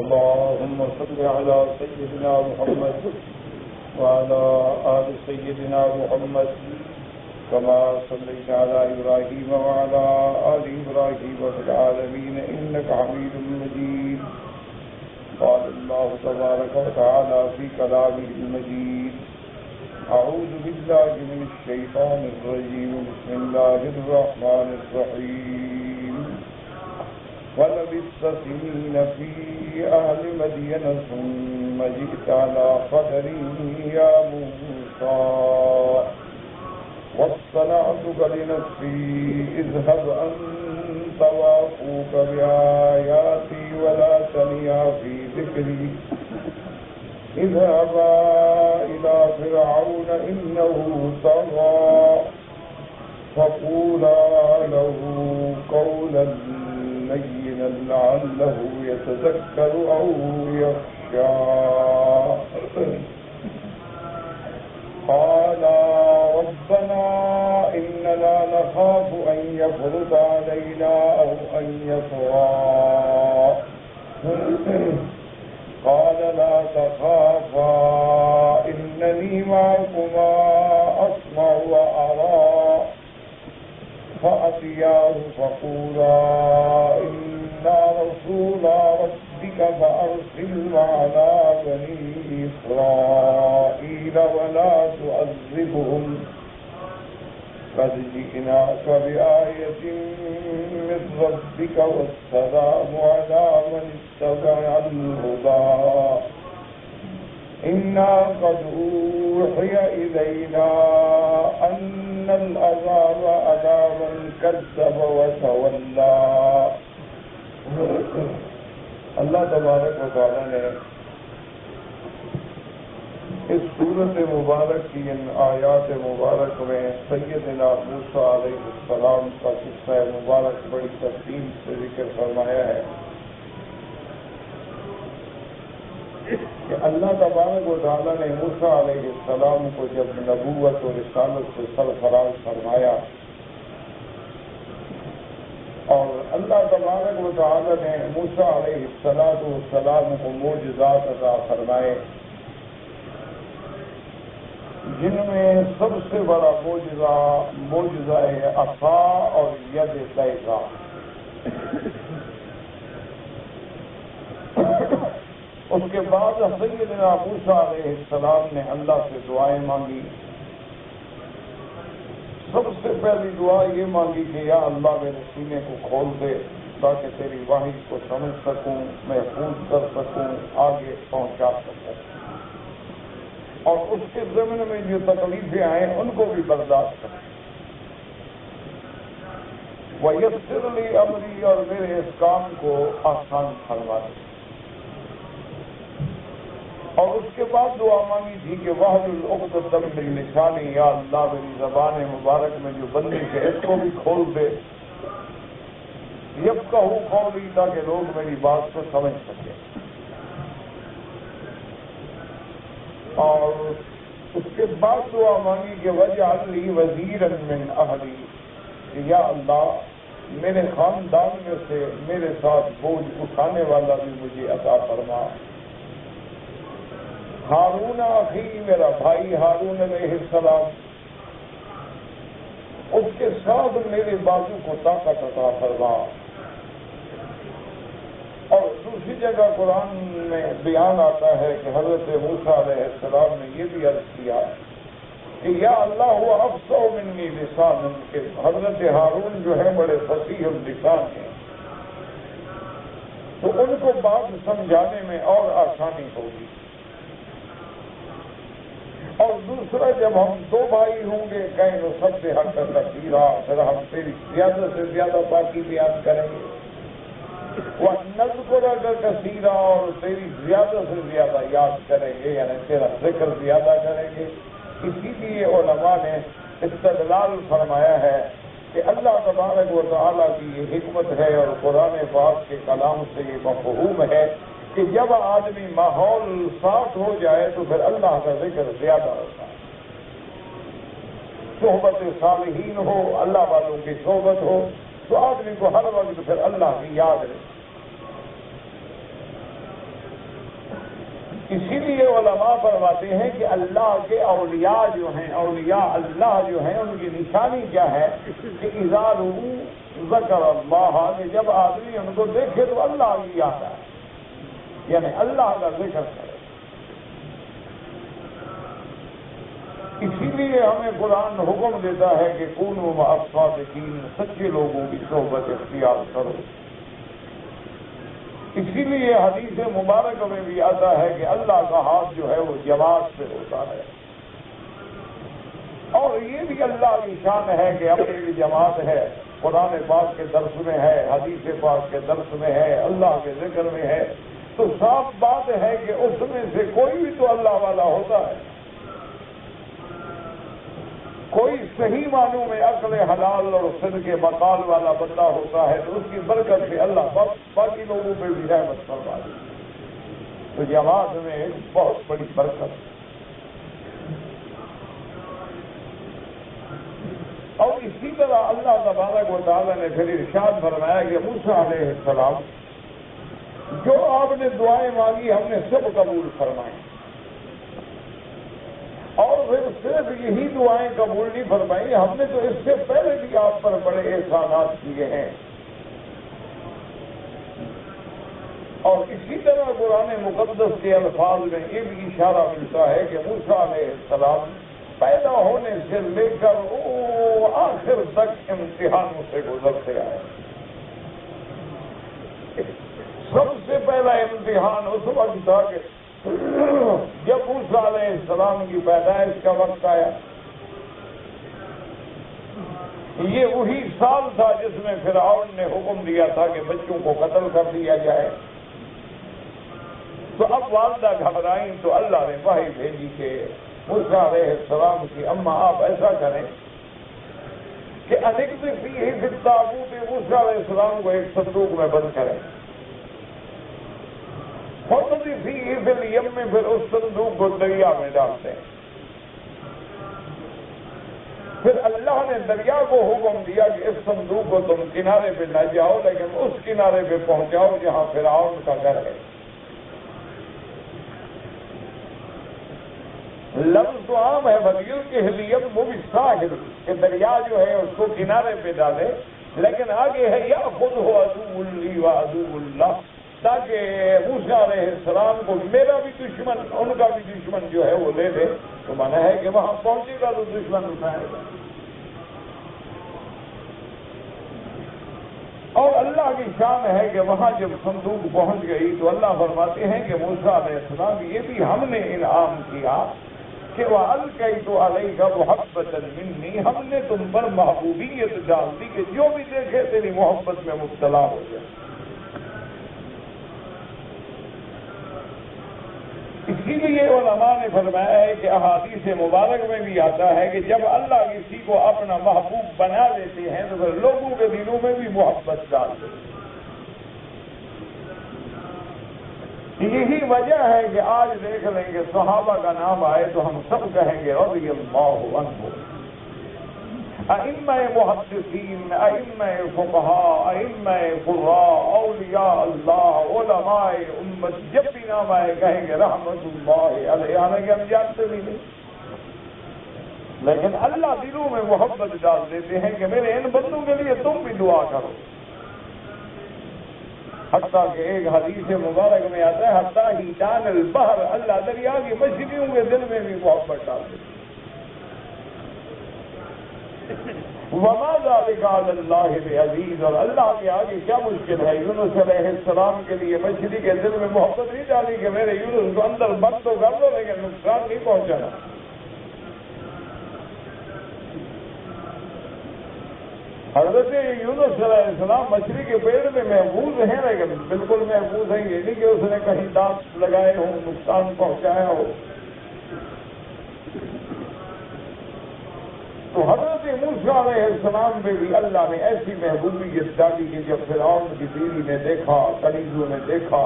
اللهم صل على سيدنا محمد وعلى آل سيدنا محمد كما صليت على إبراهيم وعلى آل إبراهيم في العالمين إنك حميد مجيد. قال الله تبارك وتعالى في كلامه المجيد: أعوذ بالله من الشيطان الرجيم. بسم الله الرحمن الرحيم. ولبثت سنين في أهل مدين ثم جئت على قدر يا موسى واصطنعتك لنفسي اذهب أنت وأخوك بآياتي ولا تنيا في ذكري اذهبا إلى فرعون إنه طغى فقولا له قولا لينا لعله يتذكر أو يخشى. قال ربنا إننا نخاف أن يفرط علينا أو أن يطغى. قال لا تخافا إنني معكما أسمع وأرى. فأتياه فقولا إنا رسول ربك فأرسل معنا بني إسرائيل ولا تعذبهم قد جئناك بآية من ربك والسلام على من اتبع الهدى. إنا قد أوحي إلينا أن العذاب على من كذب وتولى. اللہ تبارک و تعالی نے اس سورت مبارک کی ان آیات مبارک میں سیدنا موسیٰ علیہ السلام کا قصہ مبارک بڑی تفصیل سے ذکر فرمایا ہے کہ اللہ تبارک و تعالی نے موسیٰ علیہ السلام کو جب نبوت و رسالت سے سرفراز فرمایا اور اللہ تبارک و تعالی نے موسیٰ علیہ السلام کو معجزات عطا فرمائے، جن میں سب سے بڑا معجزہ ہے عصا اور ید بیضا۔ اس کے بعد سیدنا موسیٰ علیہ السلام نے اللہ سے دعائیں مانگی۔ سب سے پہلی دعا یہ مانگی کہ یا اللہ میرے سینے کو کھول دے تاکہ تیری وحی کو سمجھ سکوں، محفوظ کر سکوں، آگے پہنچا سکوں، اور اس کے ضمن میں جو تکلیفیں آئیں ان کو بھی برداشت کریں۔ وَيَسِّرْ لِي أَمْرِي، اور میرے اس کام کو آسان فرما دے۔ اور اس کے بعد دعا مانگی تھی کہ وَاحْلُلْ عُقْدَةً مِّن لِّسَانِي، یا اللہ میری زبان مبارک میں جو بندش ہے اس کو بھی کھول دے، یفقہوا قولی، تاکہ لوگ میری بات کو سمجھ سکیں۔ اور اس کے بعد دعا مانگی کہ وَاجْعَلْ لِي وَزِيرًا مِّنْ أَهْلِي، کہ یا اللہ میرے خاندان میں سے میرے ساتھ بوجھ اٹھانے والا بھی مجھے عطا فرما۔ ہارون اخی، میرا بھائی ہارون علیہ السلام، اس کے ساتھ میرے بازو کو طاقت عطا فرما۔ اور دوسری جگہ قرآن میں بیان آتا ہے کہ حضرت موسیٰ علیہ السلام نے یہ بھی عرض کیا کہ یا اللہ ہوا افصح منی لسان، کہ حضرت ہارون جو ہے بڑے فصیح اللسان ہیں، تو ان کو بات سمجھانے میں اور آسانی ہوگی۔ اور دوسرا، جب ہم دو بھائی ہوں گے کہیں وہ سب سے حق کثیرا، پھر ہم تیری زیادہ سے زیادہ پاکی بیان کریں گے، وہ نذکرک کثیرا، اور تیری زیادہ سے زیادہ یاد کریں گے، یعنی تیرا ذکر زیادہ کریں گے۔ اسی لیے علماء نے استدلال فرمایا ہے کہ اللہ تبارک و تعالیٰ کی یہ حکمت ہے اور قرآن پاک کے کلام سے یہ مفہوم ہے کہ جب آدمی ماحول صاف ہو جائے تو پھر اللہ کا ذکر زیادہ ہوتا ہے۔ صحبت صالحین ہو، اللہ والوں کی صحبت ہو، تو آدمی کو ہر وقت پھر اللہ کی یاد رہے۔ اسی لیے علماء فرماتے ہیں کہ اللہ کے اولیاء جو ہیں، اولیاء اللہ جو ہیں، ان کی نشانی کیا ہے کہ اذا رؤوا ذکر اللہ، کہ جب آدمی ان کو دیکھے تو اللہ کی یاد آئے، یعنی اللہ کا ذکر کرے۔ اسی لیے ہمیں قرآن حکم دیتا ہے کہ کونوا مع الصادقین، سچے لوگوں کی صحبت اختیار کرو۔ اسی لیے حدیث مبارک میں بھی آتا ہے کہ اللہ کا ہاتھ جو ہے وہ جماعت سے ہوتا ہے، اور یہ بھی اللہ کی شان ہے کہ اپنی بھی جماعت ہے، قرآن پاک کے درس میں ہے، حدیث پاک کے درس میں ہے، اللہ کے ذکر میں ہے، تو صاف بات ہے کہ اس میں سے کوئی بھی تو اللہ والا ہوتا ہے۔ کوئی صحیح معنوں میں عقل حلال اور صدق کے مقال والا بندہ ہوتا ہے تو اس کی برکت سے اللہ باقی لوگوں پہ بھی رحمت فرما دی، تو جماعت میں ایک بہت بڑی برکت۔ اور اسی طرح اللہ تبارک و تعالیٰ نے پھر ارشاد فرمایا کہ موسیٰ علیہ السلام، جو آپ نے دعائیں مانگی ہم نے سب قبول فرمائیں، اور پھر صرف یہی دعائیں قبول نہیں فرمائی، ہم نے تو اس سے پہلے بھی آپ پر بڑے احسانات کیے ہیں۔ اور اسی طرح قرآن مقدس کے الفاظ میں یہ بھی اشارہ ملتا ہے کہ موسیٰ علیہ السلام پیدا ہونے سے لے کر آخر تک امتحانوں سے گزرتے آئے۔ سب سے پہلا امتحان اس وقت تھا کہ جب موسیٰ علیہ السلام کی پیدائش کا وقت آیا، یہ وہی سال تھا جس میں فرعون نے حکم دیا تھا کہ بچوں کو قتل کر دیا جائے۔ تو اب والدہ گھبرائیں تو اللہ نے وحی بھیجی کہ موسیٰ علیہ السلام کی اماں آپ ایسا کریں کہ انکت فیہ فی التابوت، موسیٰ علیہ السلام کو ایک صندوق میں بند کریں، فی الیم میں پھر اس صندوق کو دریا میں ڈالتے ہیں۔ پھر اللہ نے دریا کو حکم دیا کہ اس صندوق کو تم کنارے پہ نہ جاؤ، لیکن اس کنارے پہ پہنچاؤ جہاں فرعون کا گھر ہے۔ لفظ تو عام ہے بدیل کے الیم، وہ بھی ساحل کہ دریا جو ہے اس کو کنارے پہ ڈالے، لیکن آگے ہے یا خود ہو عدو لی و عدو اللہ، تاکہ موسیٰ علیہ السلام کو میرا بھی دشمن ان کا بھی دشمن جو ہے وہ لے دے، تو مانا ہے کہ وہاں پہنچے گا تو دشمن اٹھائے گا۔ اور اللہ کی شان ہے کہ وہاں جب صندوق پہنچ گئی تو اللہ فرماتے ہیں کہ موسیٰ علیہ السلام یہ بھی ہم نے انعام کیا کہ وَأَلْقَيْتُ عَلَيْكَ مُحَبَّةً مِّنِّي، ہم نے تم پر محبوبیت ڈال دی کہ جو بھی دیکھے تیری محبت میں مبتلا ہو جائے۔ اسی لیے علماء نے فرمایا ہے کہ احادیث مبارک میں بھی آتا ہے کہ جب اللہ کسی کو اپنا محبوب بنا لیتے ہیں تو پھر لوگوں کے دلوں میں بھی محبت ڈال دیتے ہیں۔ یہی وجہ ہے کہ آج دیکھ لیں کہ صحابہ کا نام آئے تو ہم سب کہیں گے رضی اللہ عنہ، ائمہ محدثین، ائمہ فقہاء، ائمہ قراء، اولیاء اللہ، علماء امت، جب بھی نام آئے کہیں گے رحمت اللہ علیہ، حالانکہ ہم جانتے بھی نہیں، لیکن اللہ دلوں میں محبت ڈال دیتے ہیں کہ میرے ان بندوں کے لیے تم بھی دعا کرو۔ حتیٰ کہ ایک حدیث مبارک میں آتا ہے حتیٰ حیتان البحر، اللہ دریا کی مچھلیوں کے دل میں بھی محبت ڈال دیتے ہیں۔ وما ذلك على الله بعزیز، اور اللہ کے آگے کیا مشکل ہے؟ یونس علیہ السلام کے لیے مچھلی کے دل میں محبت نہیں ڈالی کہ میرے یونس کو اندر بند تو کر دو لیکن نقصان نہیں پہنچانا۔ حضرت یونس علیہ السلام مچھلی کے پیڑ میں محفوظ ہیں، لیکن بالکل محفوظ ہیں، یہ نہیں کہ اس نے کہیں دانت لگائے ہوں، نقصان پہنچایا ہو۔ تو حضرت موسیٰ علیہ السلام پہ بھی اللہ نے ایسی محبوبیت ڈالی کہ جب فرعون کی بیوی نے دیکھا، کنیزوں نے دیکھا،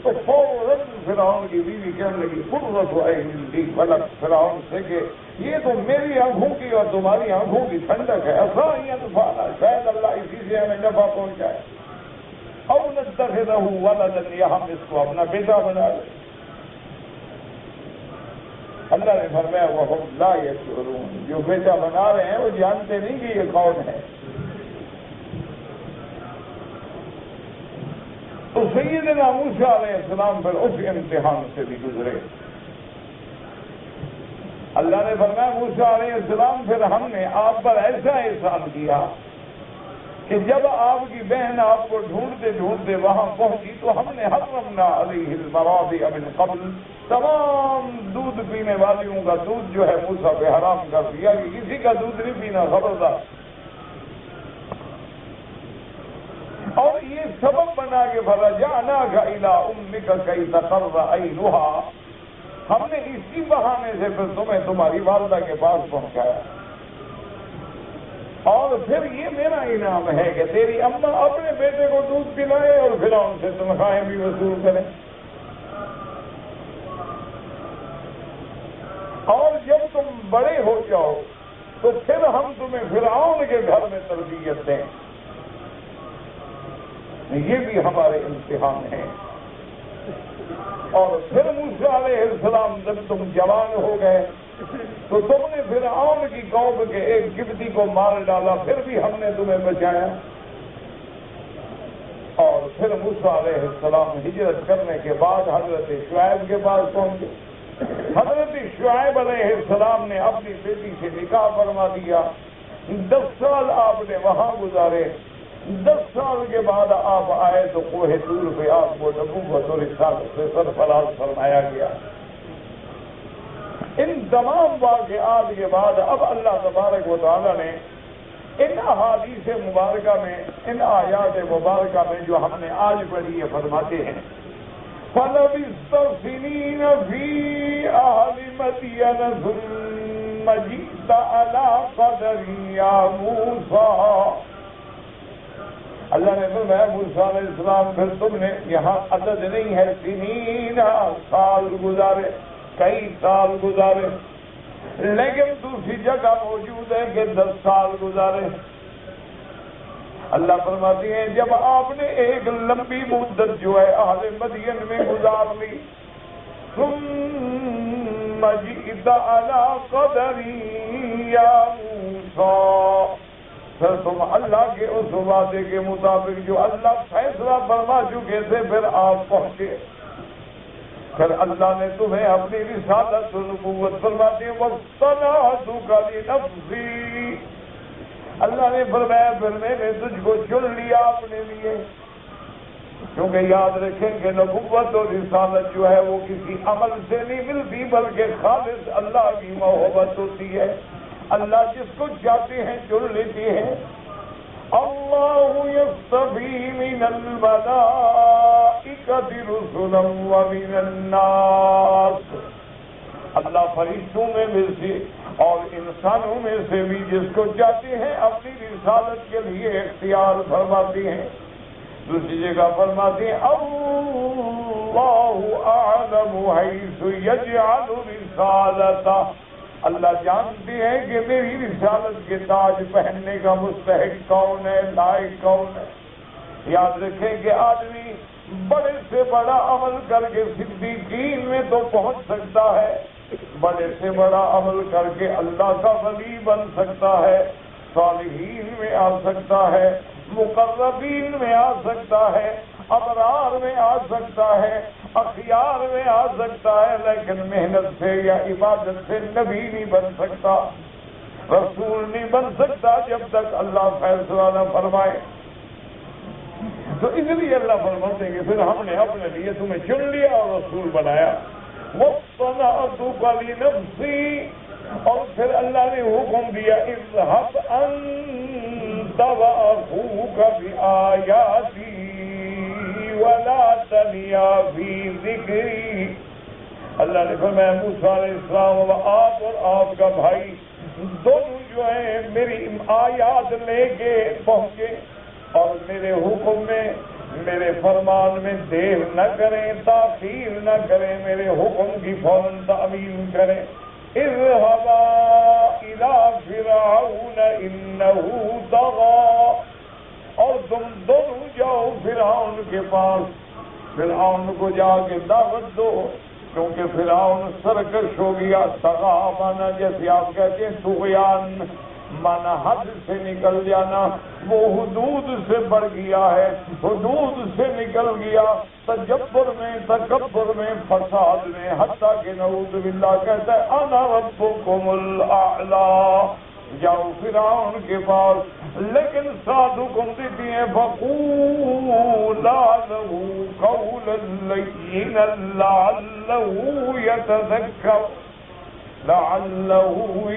تو فوراً فرعون کی بیوی کہنے لگی قرۃ عین لی ولک، فرعون سے کہ یہ تو میری آنکھوں کی اور تمہاری آنکھوں کی ٹھنڈک ہے، عسیٰ ینفعنا، شاید اللہ اسی سے ہمیں نفع پہنچائے، او نتخذہ ولدا، یا ہم اس کو اپنا بیٹا بنا لیں۔ اللہ نے فرمایا وَهُمْ لَا يَشْعُرُونَ، جو بیٹا بنا رہے ہیں وہ جانتے نہیں کہ یہ کون ہے۔ تو سیدنا موسیٰ علیہ السلام پھر اس امتحان سے بھی گزرے۔ اللہ نے فرمایا موسیٰ علیہ السلام پھر ہم نے آپ پر ایسا احسان کیا کہ جب آپ کی بہن آپ کو ڈھونڈتے ڈھونڈتے وہاں پہنچی تو ہم نے حرمنا علیہ المراضع من قبل، تمام دودھ پینے والیوں کا دودھ جو ہے موسیٰ پہ حرام کر دیا کہ کسی کا دودھ نہیں پینا، خبردار۔ اور یہ سبب بنا کہ فرجعناک الی امک کی تقر عینھا، ہم نے اسی بہانے سے پھر تمہیں تمہاری والدہ کے پاس پہنچایا، اور پھر یہ میرا انعام ہے کہ تیری اماں اپنے بیٹے کو دودھ پلائے اور پھر ان سے تنخواہیں بھی وصول کریں۔ اور جب تم بڑے ہو جاؤ تو پھر ہم تمہیں فرعون کے گھر میں تربیت دیں۔ یہ بھی ہمارے امتحان ہیں۔ اور پھر موسیٰ علیہ السلام جب تم جوان ہو گئے تو تم نے فرعون کی قوم کے ایک قبطی کو مار ڈالا، پھر بھی ہم نے تمہیں بچایا۔ اور پھر موسیٰ علیہ السلام ہجرت کرنے کے بعد حضرت شعیب کے پاس پہنچے۔ حضرت شعیب علیہ السلام نے اپنی بیٹی سے نکاح فرما دیا، 10 سال آپ نے وہاں گزارے۔ 10 سال کے بعد آپ آئے تو کوہ طور پہ آپ کو نبوت اور رسالت سے سرفراز فرمایا گیا۔ ان تمام واقعات کے بعد اب اللہ تبارک و تعالیٰ نے ان احادیث مبارکہ میں، ان آیات مبارکہ میں جو ہم نے آج پڑھی ہے فرماتے ہیں فَلَبِثْتَ سِنِينَ فِي أَهْلِ مَدْيَنَ ثُمَّ جِئْتَ عَلَىٰ قَدَرٍ يَا مُوسَىٰ۔ اللہ نے فرمایا موسیٰ علیہ السلام پھر تم نے، یہاں عدد نہیں ہے، سنین، سال گزارے، کئی سال گزارے، لیکن دوسری جگہ موجود ہے کہ 10 سال گزارے۔ اللہ فرماتی ہیں جب آپ نے ایک لمبی مدت جو ہے اہل مدین میں گزار لی، ثم جئت علی قدر یا موسیٰ، پھر تم اللہ کے اس وعدے کے مطابق جو اللہ فیصلہ فرما چکے تھے پھر آپ پہنچے۔ پھر اللہ نے تمہیں اپنی رسالت و نبوت فرماتی ہے وَاصْطَنَعْتُكَ لِنَفْسِي، اللہ نے فرمایا پھر میں نے تجھ کو چن لیا اپنے لیے، کیونکہ یاد رکھیں کہ نبوت اور رسالت جو ہے وہ کسی عمل سے نہیں ملتی بلکہ خالص اللہ کی محبت ہوتی ہے۔ اللہ جس کو چاہتے ہیں چن لیتے ہیں۔ اللہ یصطفی من الملائکۃ رسلا ومن الناس، اللہ فرشتوں میں سے اور انسانوں میں سے بھی جس کو چاہتے ہیں اپنی رسالت کے لیے اختیار فرماتے ہیں۔ دوسری جگہ فرماتے ہیں اللہ اعلم حیث یجعل رسالتہ، اللہ جانتے ہیں کہ میری رسالت کے تاج پہننے کا مستحق کون ہے، لائق کون ہے۔ یاد رکھیں کہ آدمی بڑے سے بڑا عمل کر کے صدیقین میں تو پہنچ سکتا ہے، بڑے سے بڑا عمل کر کے اللہ کا ولی بن سکتا ہے، صالحین میں آ سکتا ہے، مقربین میں آ سکتا ہے، ابرار میں آ سکتا ہے، اخیار میں آ سکتا ہے، لیکن محنت سے یا عبادت سے نبی نہیں بن سکتا، رسول نہیں بن سکتا جب تک اللہ فیصلہ نہ فرمائے۔ تو اس لیے اللہ فرماتے ہیں کہ پھر ہم نے اپنے لیے تمہیں چن لیا اور رسول بنایا۔ وَاصْطَنَعْتُكَ لِنَفْسِي، اور پھر اللہ نے حکم دیا اذهب أنت وأخوك بآياتي ولا تنیا فی ذکری، اللہ نے فرمایا موسیٰ علیہ السلام آپ اور آپ کا بھائی دونوں جو ہیں میری آیات لے کے پہنچے اور میرے حکم میں، میرے فرمان میں دیر نہ کریں، تاخیر نہ کریں، میرے حکم کی فوراً تعمیل کریں۔ اذهبا إلى فرعون إنه طغى، اور تم دونوں جاؤ فرعون کے پاس، فرعون کو جا کے دعوت دو کیونکہ فرعون سرکش ہو گیا. طغا مانا جیسے آپ کہتے ہیں طغیان مانا حد سے نکل جانا. وہ حدود سے بڑھ گیا ہے, حدود سے نکل گیا, تجبر میں, تکبر میں, فساد میں, حتیٰ کہ نعوذ باللہ کہتا ہے انا ربکم الاعلی. جاؤ فرعون کے پاس, لیکن ساتھ حکم دیتی ہیں فقولا لہ قولا لینا لعلہ یتذکر, لعلہ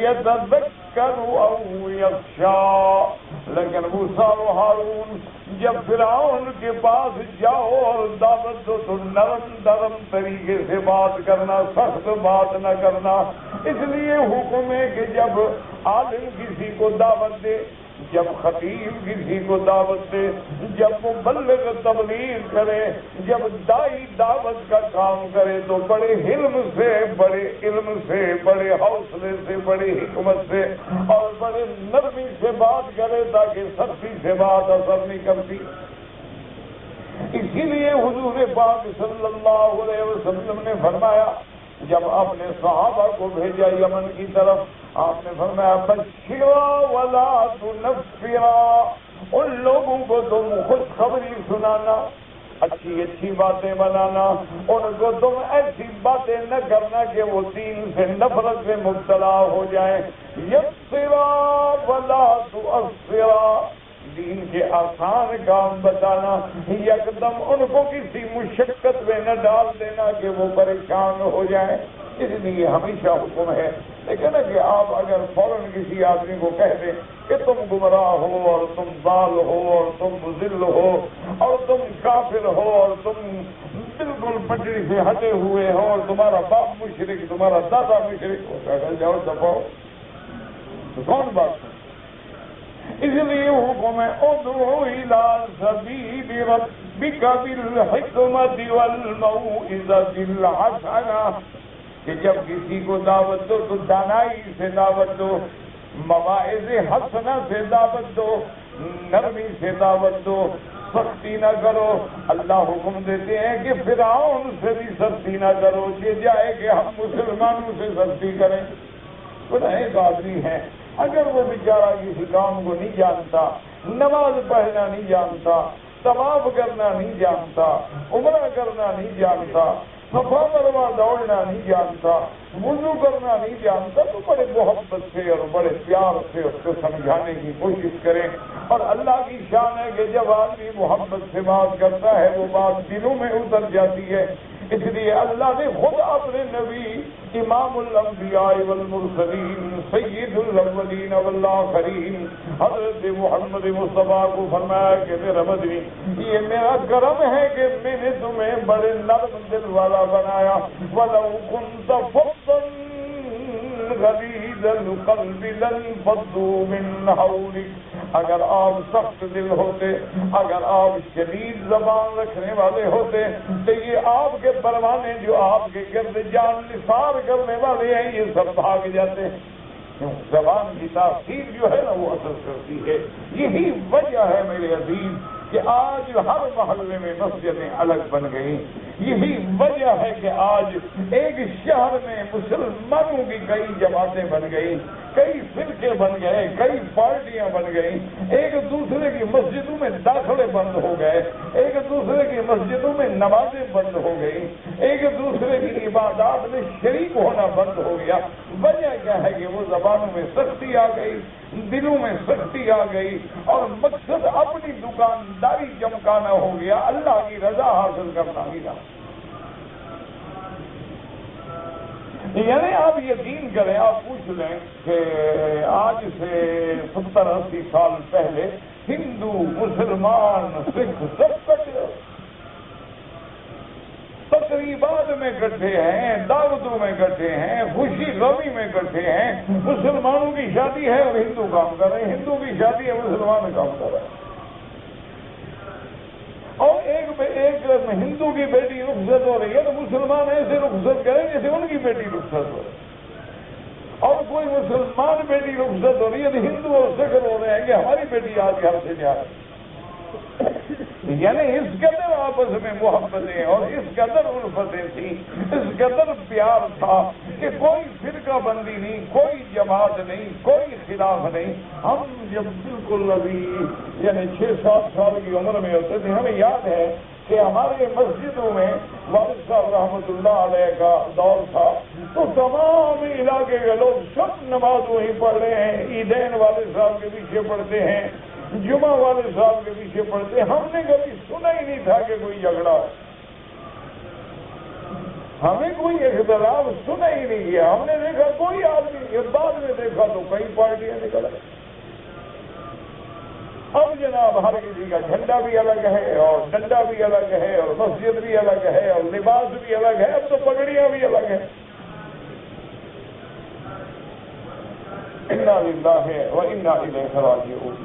یتذکر او یخشی. لیکن موسیٰ و ہارون جب فرعون کے پاس جاؤ اور دعوت دو تو نرم نرم طریقے سے بات کرنا, سخت بات نہ کرنا. اس لیے حکم ہے کہ جب عالم کسی کو دعوت دے, جب خطیب کسی کو دعوت دے, جب مبلغ تبلیغ کرے, جب دائی دعوت کا کام کرے تو بڑے علم سے, بڑے علم سے, بڑے حوصلے سے, بڑی حکمت سے اور بڑے نرمی سے بات کرے تاکہ سختی سے بات اثر نہیں کرتی. اسی لیے حضور پاک صلی اللہ علیہ وسلم نے فرمایا جب آپ نے صحابہ کو بھیجا یمن کی طرف, آپ نے فرمایا بشرا ولا تنفرا, ان لوگوں کو تم خوشخبری سنانا, اچھی اچھی باتیں بنانا, ان کو تم ایسی باتیں نہ کرنا کہ وہ دین سے نفرت سے مبتلا ہو جائیں. یسرا ولا تعسرا, دین کے آسان کام بتانا, یکدم ان کو کسی مشقت میں نہ ڈال دینا کہ وہ پریشان ہو جائیں. اس لیے ہمیشہ حکم ہے. لیکن کہ آپ اگر فوراً کسی آدمی کو کہہ دیں کہ تم گمراہ ہو اور تم ضال ہو اور تم مذل ہو اور تم کافر ہو اور تم بالکل پٹری سے ہٹے ہوئے ہو اور تمہارا باپ مشرک, تمہارا دادا مشرک ہو, کہ جاؤ دفاؤ, تو کون بات ہے؟ اس لیے حکم ہے ادعو الی سبیل ربک بالحکمت والموعظۃ الحسنہ, کہ جب کسی کو دعوت دو تو دانائی سے دعوت دو, مواعظ حسنہ سے دعوت دو, نرمی سے دعوت دو, سختی نہ کرو. اللہ حکم دیتے ہیں کہ فرعون سے بھی سختی نہ کرو, یہ جائے کہ ہم مسلمانوں سے سختی کریں. خدا ایک آدمی ہے, اگر وہ بیچارہ کسی کام کو نہیں جانتا, نماز پڑھنا نہیں جانتا, طواف کرنا نہیں جانتا, عمرہ کرنا نہیں جانتا, صفا مروا دوڑنا نہیں جانتا, وضو کرنا نہیں جانتا, تو بڑے محبت سے اور بڑے پیار سے اس کو سمجھانے کی کوشش کریں. اور اللہ کی شان ہے کہ جب آدمی محبت سے بات کرتا ہے وہ بات دلوں میں اتر جاتی ہے. اس لیے اللہ نے خود اپنے نبی امام الانبیاء والمرسلین سید الاولین والآخرین حضرت محمد مصطفیٰ کو فرمایا کہ میرا مدنی, یہ میرا کرم ہے کہ میں نے تمہیں بڑے نرم دل والا بنایا. وَلَوْ كُنْتَ فَظًّا غَلِيظَ الْقَلْبِ لَانفَضُّوا مِنْ حَوْلِكَ, اگر آپ سخت دل ہوتے, اگر آپ شدید زبان رکھنے والے ہوتے تو یہ آپ کے پروانے جو آپ کے گرد جان نثار کرنے والے ہیں یہ سب بھاگ جاتے. زبان کی تاثیر جو ہے نا وہ اثر کرتی ہے. یہی وجہ ہے میرے عزیز کہ آج ہر محلے میں مسجدیں الگ بن گئی. یہی وجہ ہے کہ آج ایک شہر میں مسلمانوں کی کئی جماعتیں بن گئی, کئی فرقے بن گئے, کئی پارٹیاں بن گئی, ایک دوسرے کی مسجدوں میں داخلے بند ہو گئے, ایک دوسرے کی مسجدوں میں نمازیں بند ہو گئی, ایک دوسرے کی عبادات میں شریک ہونا بند ہو گیا. وجہ کیا ہے کہ وہ زبانوں میں سختی آ گئی, دلوں میں سختی آ گئی, اور مقصد اپنی دکانداری چمکانا ہو گیا, اللہ کی رضا حاصل کرنا ہی نہ. یعنی آپ یقین کریں, آپ پوچھ لیں کہ آج سے 70-80 سال پہلے ہندو, مسلمان, سکھ سب تقریبات میں اکٹھے ہیں, دعوتوں میں اکٹھے ہیں, خوشی غمی میں اکٹھے ہیں. مسلمانوں کی شادی ہے اور ہندو کام کر رہے ہیں, ہندو کی شادی ہے مسلمان کام کر رہے ہیں. اور ایک ہندو کی بیٹی رخصت ہو رہی ہے تو مسلمان ایسے رخصت کریں جیسے ان کی بیٹی رخصت ہو رہی ہے. اور کوئی مسلمان بیٹی رخصت ہو رہی ہے تو ہندو اور سکھ ہو رہے ہیں کہ ہماری بیٹی آج گھر سے جا رہی ہے. یعنی اس قدر آپس میں محبتیں اور اس قدر الفتیں تھیں، اس قدر پیار تھا کہ کوئی فرقہ بندی نہیں، کوئی جماعت نہیں، کوئی خلاف نہیں۔ ہم جب بالکل ابھی یعنی 6-7 سال کی عمر میں ہوتے تھے، ہمیں یاد ہے کہ ہمارے مسجدوں میں والد صاحب رحمۃ اللہ علیہ کا دور تھا، تو تمام علاقے کے لوگ سب نماز وہیں پڑھ رہے ہیں، عیدین والد صاحب کے پیچھے پڑھتے ہیں، جمعہ والد صاحب کے پیچھے پڑھتے ہیں۔ ہم نے کبھی سنا ہی نہیں تھا کہ کوئی جھگڑا ہو، ہمیں کوئی اختلاف سنا ہی نہیں کیا۔ ہم نے دیکھا کوئی آدمی، بعد میں دیکھا تو کئی پارٹیاں نکل آئی۔ اب جناب ہر کسی کا جھنڈا بھی الگ ہے اور ڈنڈا بھی الگ ہے اور مسجد بھی الگ ہے اور لباس بھی الگ ہے، اب تو پگڑیاں بھی الگ ہیں۔ انا للہ و انا الیہ راجعون۔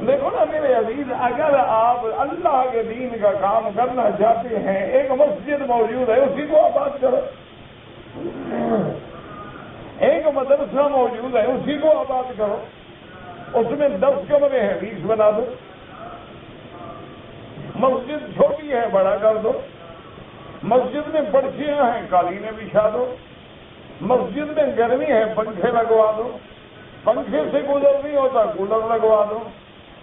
دیکھو نا میرے عزیز، اگر آپ اللہ کے دین کا کام کرنا چاہتے ہیں، ایک مسجد موجود ہے اسی کو آباد کرو، ایک مدرسہ موجود ہے اسی کو آباد کرو، اس میں 10 کمرے ہیں 20 بنا دو، مسجد چھوٹی ہے بڑا کر دو، مسجد میں پرچیاں ہیں قالینیں بچھا دو، مسجد میں گرمی ہے پنکھے لگوا دو، پنکھے سے گزر نہیں ہوتا کولر لگوا دو،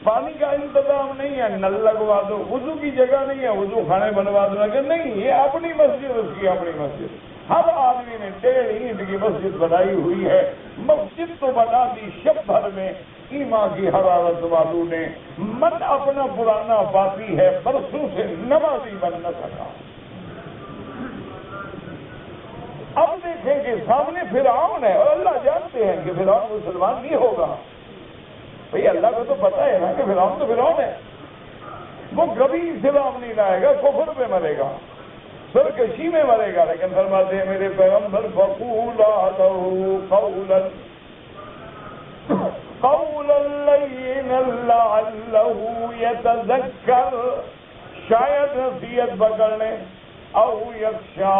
پانی کا انتظام نہیں ہے نل لگوا دو، وضو کی جگہ نہیں ہے وضو خانے بنوا دو۔ کہ نہیں، یہ اپنی مسجد، اس کی اپنی مسجد، ہر آدمی نے 1.5 اینٹ کی مسجد بنائی ہوئی ہے۔ مسجد تو بنا دی شب بھر میں ایمان کی حرارت والوں نے، من اپنا پرانا باقی ہے، برسوں سے نمازی بن نہ سکا۔ اب دیکھیں کہ سامنے فرعون ہے اور اللہ جانتے ہیں کہ فرعون مسلمان نہیں ہوگا۔ بھئی اللہ کو تو پتا ہے نا کہ فرعون تو فرعون ہے، وہ کبھی اسلام نہیں لائے گا، کفر پہ مرے گا، سرکشی میں مرے گا۔ لیکن فرماتے ہیں میرے پیغمبر فقولا لہ قولا لینا لعلہ یتذکر، شاید نصیحت پکڑ لیں، او یخشی،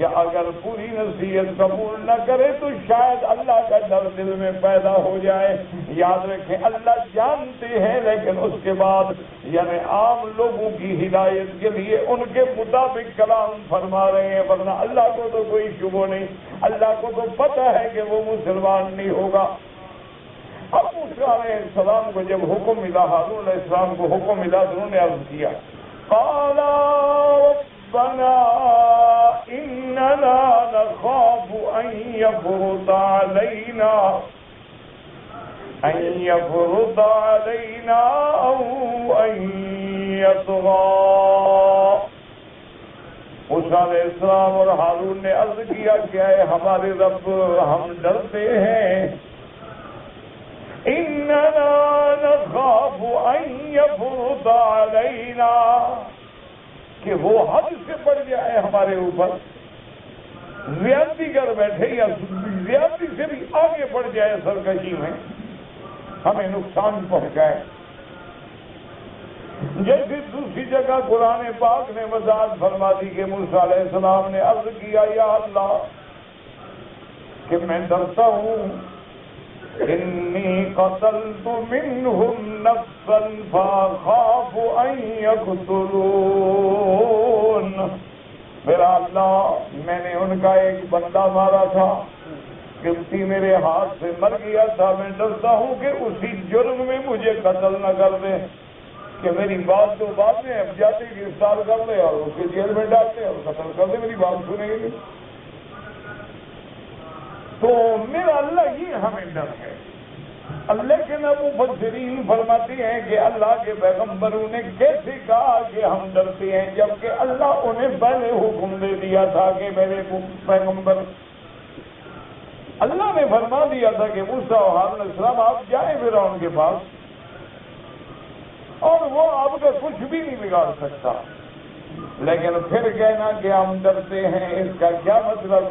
یا اگر پوری نصیحت قبول نہ کرے تو شاید اللہ کا ڈر دل میں پیدا ہو جائے۔ یاد رکھیں اللہ جانتے ہیں، لیکن اس کے بعد یعنی عام لوگوں کی ہدایت کے لیے ان کے مطابق کلام فرما رہے ہیں، ورنہ اللہ کو تو کوئی شبہ نہیں، اللہ کو تو پتہ ہے کہ وہ مسلمان نہیں ہوگا۔ اب موسیٰ علیہ السلام کو جب حکم ملا، ہارون علیہ السلام کو حکم ملا تو انہوں نے عرض کیا، قال ربنا اننا نخاف ان يفرط علينا او ان يطغى۔ موسیٰ علیہ السلام اور ہارون نے عرض کیا کہ اے ہمارے رب، ہم ڈرتے ہیں، اننا نخاف ان يفرط علينا، کہ وہ حد سے بڑھ جائے ہمارے اوپر، زیادتی کر بیٹھے یا زیادتی سے بھی آگے بڑھ جائے سرکشی میں، ہمیں نقصان پہنچائے۔ جیسے دوسری جگہ قرآن پاک نے وضاحت فرما دی کہ موسیٰ علیہ السلام نے عرض کیا یا اللہ کہ میں ڈرتا ہوں، انی قتلت منہم نفسا فاخاف ان یقتلون، میرا اللہ میں نے ان کا ایک بندہ مارا تھا، قبطی میرے ہاتھ سے مر گیا تھا، میں ڈرتا ہوں کہ اسی جرم میں مجھے قتل نہ کر دیں، کہ میری بات تو بعد میں اب جاتے گرفتار کر دے اور اسے جیل میں ڈالتے اور قتل کر دے، میری بات سنیں گے۔ تو میرا اللہ یہ ہمیں ڈر ہے۔ لیکن ابو مفسرین فرماتے ہیں کہ اللہ کے پیغمبروں نے کیسے کہا کہ ہم ڈرتے ہیں، جبکہ اللہ انہیں پہلے حکم دے دیا تھا کہ میرے پیغمبر، اللہ نے فرما دیا تھا کہ موسیٰ اور ہارون علیہ السلام آپ جائیں فرعون کے پاس اور وہ آپ کا کچھ بھی نہیں بگاڑ سکتا۔ لیکن پھر کہنا کہ ہم ڈرتے ہیں، اس کا کیا مطلب؟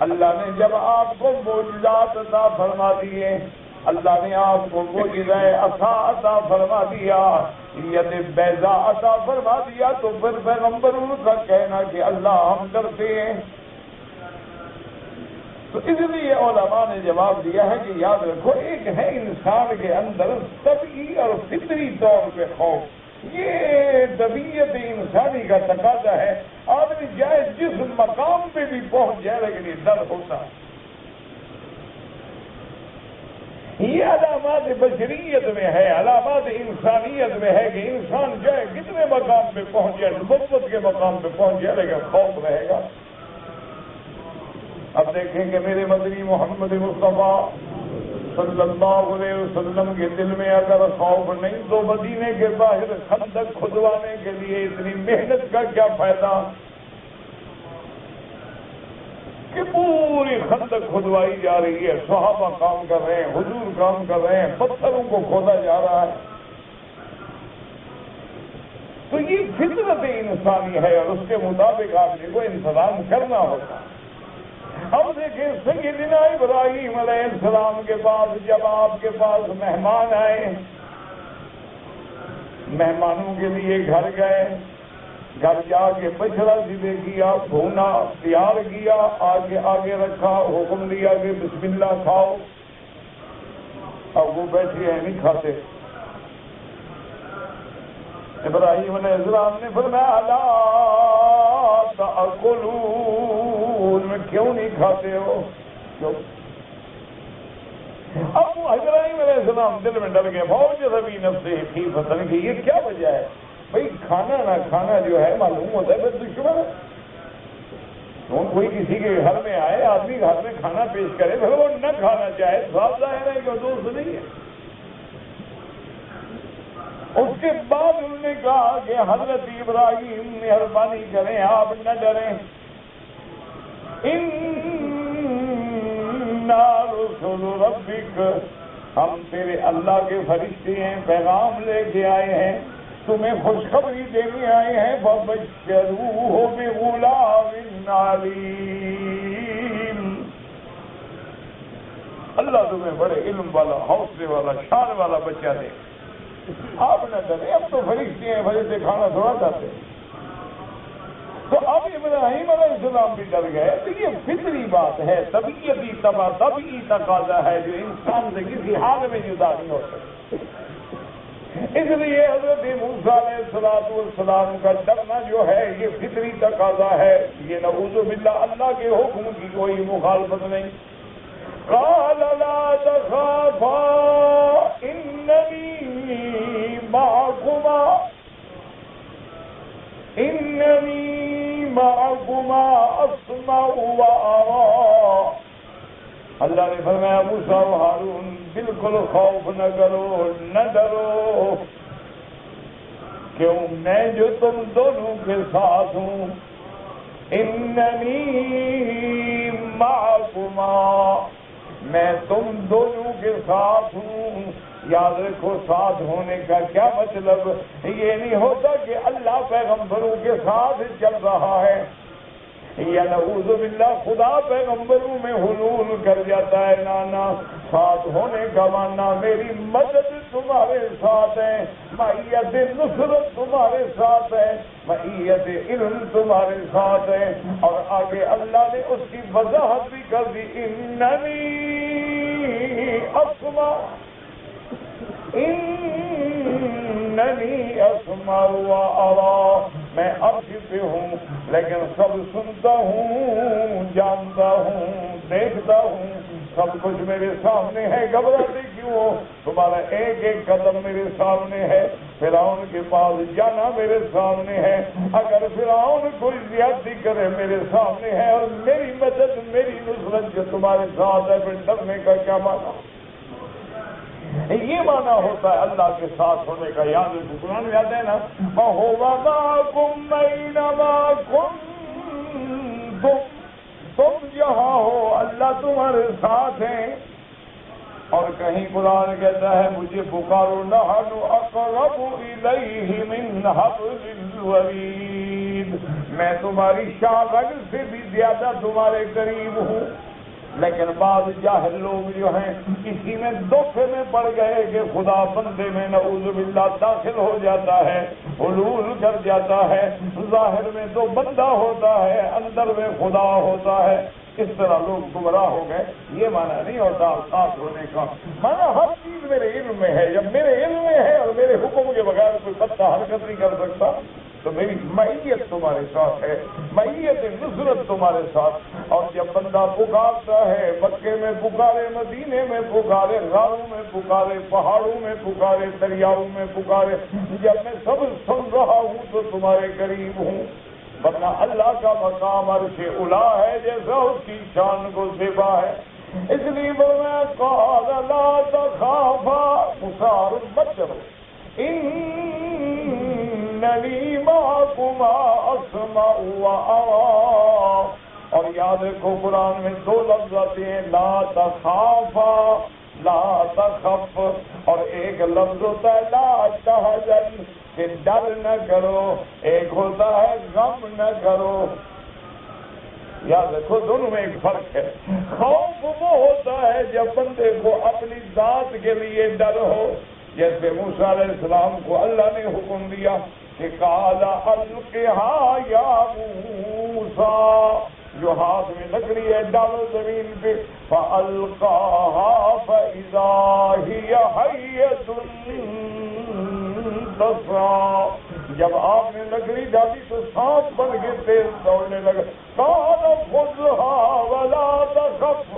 اللہ نے جب آپ کو معجزات عطا فرما دیے، اللہ نے آپ کو معجزۂ عصا عطا فرما دیا، ید بیضا عطا فرما دیا، تو پھر پیغمبروں کا کہنا کہ اللہ ہم ڈرتے ہیں، تو اس لیے علماء نے جواب دیا ہے کہ یاد رکھو، ایک ہے انسان کے اندر طبعی اور فطری طور پہ خوف، یہ طبیعت انسانی کا تقاضا ہے، آدمی جائے جس مقام پہ بھی پہنچ جائے لیکن یہ ڈر ہوتا ہے۔ یہ علامات بشریت میں ہے، علامات انسانیت میں ہے کہ انسان جائے کتنے مقام پہ پہنچ جائے، نبوت کے مقام پہ پہنچ جائے لیکن خوف رہے گا۔ اب دیکھیں کہ میرے مدنی محمد مصطفیٰ صلی اللہ علیہ وسلم کے دل میں اگر خوف نہیں تو مدینے کے باہر خندق کھدوانے کے لیے اتنی محنت کا کیا فائدہ کہ پوری خندق کھدوائی جا رہی ہے، صحابہ کام کر رہے ہیں، حضور کام کر رہے ہیں، پتھروں کو کھودا جا رہا ہے۔ تو یہ فطرت انسانی ہے اور اس کے مطابق آپ کو انتظام کرنا ہوتا ہے۔ اب دیکھیں سیدنا ابراہیم علیہ السلام کے پاس جب آپ کے پاس مہمان آئے، مہمانوں کے لیے گھر گئے، گھر جا کے بچڑا ذبح کیا، بھونا، تیار کیا، آگے رکھا، حکم دیا کہ بسم اللہ کھاؤ۔ اب وہ بیٹھے ہیں نہیں کھاتے۔ ابراہیم علیہ السلام نے فرمایا الا تأکلون، میں کیوں نہیں کھاتے ہو؟ کیوں؟ اب وہ ابراہیم علیہ السلام دل میں ڈر گئے، فوجد فی نفسہ خیفۃ کہ یہ کیا وجہ ہے؟ بھئی کھانا نہ کھانا جو ہے معلوم ہوتا ہے پھر دشمن ہے۔ کوئی کسی کے گھر میں آئے، آدمی گھر میں کھانا پیش کرے پھر وہ نہ کھانا چاہے، صاف ظاہر ہے کہ وہ دوست نہیں ہے۔ اس کے بعد انہوں نے کہا کہ حضرت ابراہیم مہربانی کریں، آپ نہ ڈریں، اِنَّا رُسُلُ رَبِّكَ، ہم تیرے اللہ کے فرشتے ہیں، پیغام لے کے آئے ہیں، تمہیں خوشخبری دینے آئے ہیں، فَبَشَّرُوهُ بِغُلَامٍ عَلِيمٍ، اللہ تمہیں بڑے علم والا، حوصلے والا، شان والا بچہ دے۔ آپ نہ ڈرے، اب تو فرشتے ہیں، فرشتے کھانا تھوڑا چاہتے۔ تو اب ابراہیم علیہ السلام بھی ڈر گئے۔ تو یہ فطری بات ہے، طبیعتی طبعی تقاضا ہے جو انسان سے کسی حال میں جدا نہیں ہو سکتا۔ اس لیے حضرت موسیٰ علیہ السلام کا ڈرنا جو ہے یہ فطری تقاضا ہے، یہ نعوذ باللہ اللہ کے حکم کی کوئی مخالفت نہیں۔ قال لا تخافا اننی معكما اسمع وارى، اللہ نے فرمایا موسیٰ و ہارون بالکل خوف نہ کرو، نہ ڈرو، کیوں میں جو تم دونوں کے ساتھ ہوں، اننی معكما، میں تم دونوں کے ساتھ ہوں۔ یاد رکھو ساتھ ہونے کا کیا مطلب، یہ نہیں ہوتا کہ اللہ پیغمبروں کے ساتھ چل رہا ہے، یا نعوذ باللہ خدا پیغمبروں میں حلول کر جاتا ہے۔ نانا، ساتھ ہونے کا معنی میری مدد تمہارے ساتھ ہے، معیت نصرت تمہارے ساتھ ہے، معیت علم تمہارے ساتھ ہے۔ اور آگے اللہ نے اس کی وضاحت بھی کر دی، اننی اسمع و ارى، میں عرش پہ ہوں لیکن سب سنتا ہوں، جانتا ہوں، دیکھتا ہوں، سب کچھ میرے سامنے ہے۔ گھبراتے کیوں ہو؟ تمہارا ایک ایک قدم میرے سامنے ہے، فرعون کے پاس جانا میرے سامنے ہے، اگر فرعون کوئی زیادتی کرے میرے سامنے ہے، اور میری مدد میری نصرت جو تمہارے ساتھ ہے، پھر ڈرنے کا کیا معنی؟ یہ معنی ہوتا ہے اللہ کے ساتھ ہونے کا۔ یاد قرآن میں آتا ہے نا، وَهُوَ مَعَكُمْ أَيْنَمَا كُنتُمْ، تم جہاں ہو اللہ تمہارے ساتھ ہیں۔ اور کہیں قرآن کہتا ہے مجھے پکارو، نَحْنُ أَقْرَبُ إِلَيْهِ مِنْ حَبْلِ الْوَرِيدِ، میں تمہاری شاہ رگ سے بھی زیادہ تمہارے قریب ہوں۔ لیکن بعض جاہل لوگ جو ہیں اسی میں دھوکے میں پڑ گئے کہ خدا بندے میں نعوذ باللہ داخل ہو جاتا ہے، حلول کر جاتا ہے، ظاہر میں تو بندہ ہوتا ہے، اندر میں خدا ہوتا ہے۔ اس طرح لوگ گمراہ ہو گئے، یہ معنی نہیں ہوتا خاص ہونے کا، معنی ہر چیز میرے علم میں ہے، جب میرے علم میں ہے اور میرے حکم کے بغیر کوئی پتا حرکت نہیں کر سکتا تو میری معیت تمہارے ساتھ ہے، معیت نصرت تمہارے ساتھ۔ اور جب بندہ پکارتا ہے، مکے میں پکارے، مدینے میں پکارے، غاروں میں پکارے، پہاڑوں میں پکارے، دریاؤں میں پکارے، جب میں سب سن رہا ہوں تو تمہارے قریب ہوں، ورنہ اللہ کا مقام عرش اعلیٰ ہے جیسا اس کی شان کو زیبا ہے۔ اس لیے میں قال لا تخافا، مسار مت کرو، اننی معکما اسمع وارا۔ اور یاد رکھو قرآن میں دو لفظ آتے ہیں، لا تخافا، لا تخف، اور ایک لفظ ہوتا ہے لا تحزن کہ ڈر نہ کرو، ایک ہوتا ہے غم نہ کرو۔ یاد رکھو دونوں میں ایک فرق ہے۔ خوف وہ ہوتا ہے جب بندے کو اپنی ذات کے لیے ڈر ہو، جیسے موسیٰ علیہ السلام کو اللہ نے حکم دیا کہ قال القھا یا موسیٰ، جو ہاتھ میں لکڑی ہے ڈالو زمین پہ، فَأَلْقَاهَا فَإِذَا هِيَ حَيَّةٌ تَسْعَىٰ، جب آپ نے لکڑی ڈالی تو سانپ بن کے تیز دوڑنے لگا۔ قَالَ خُذْهَا وَلَا تَخَفْ،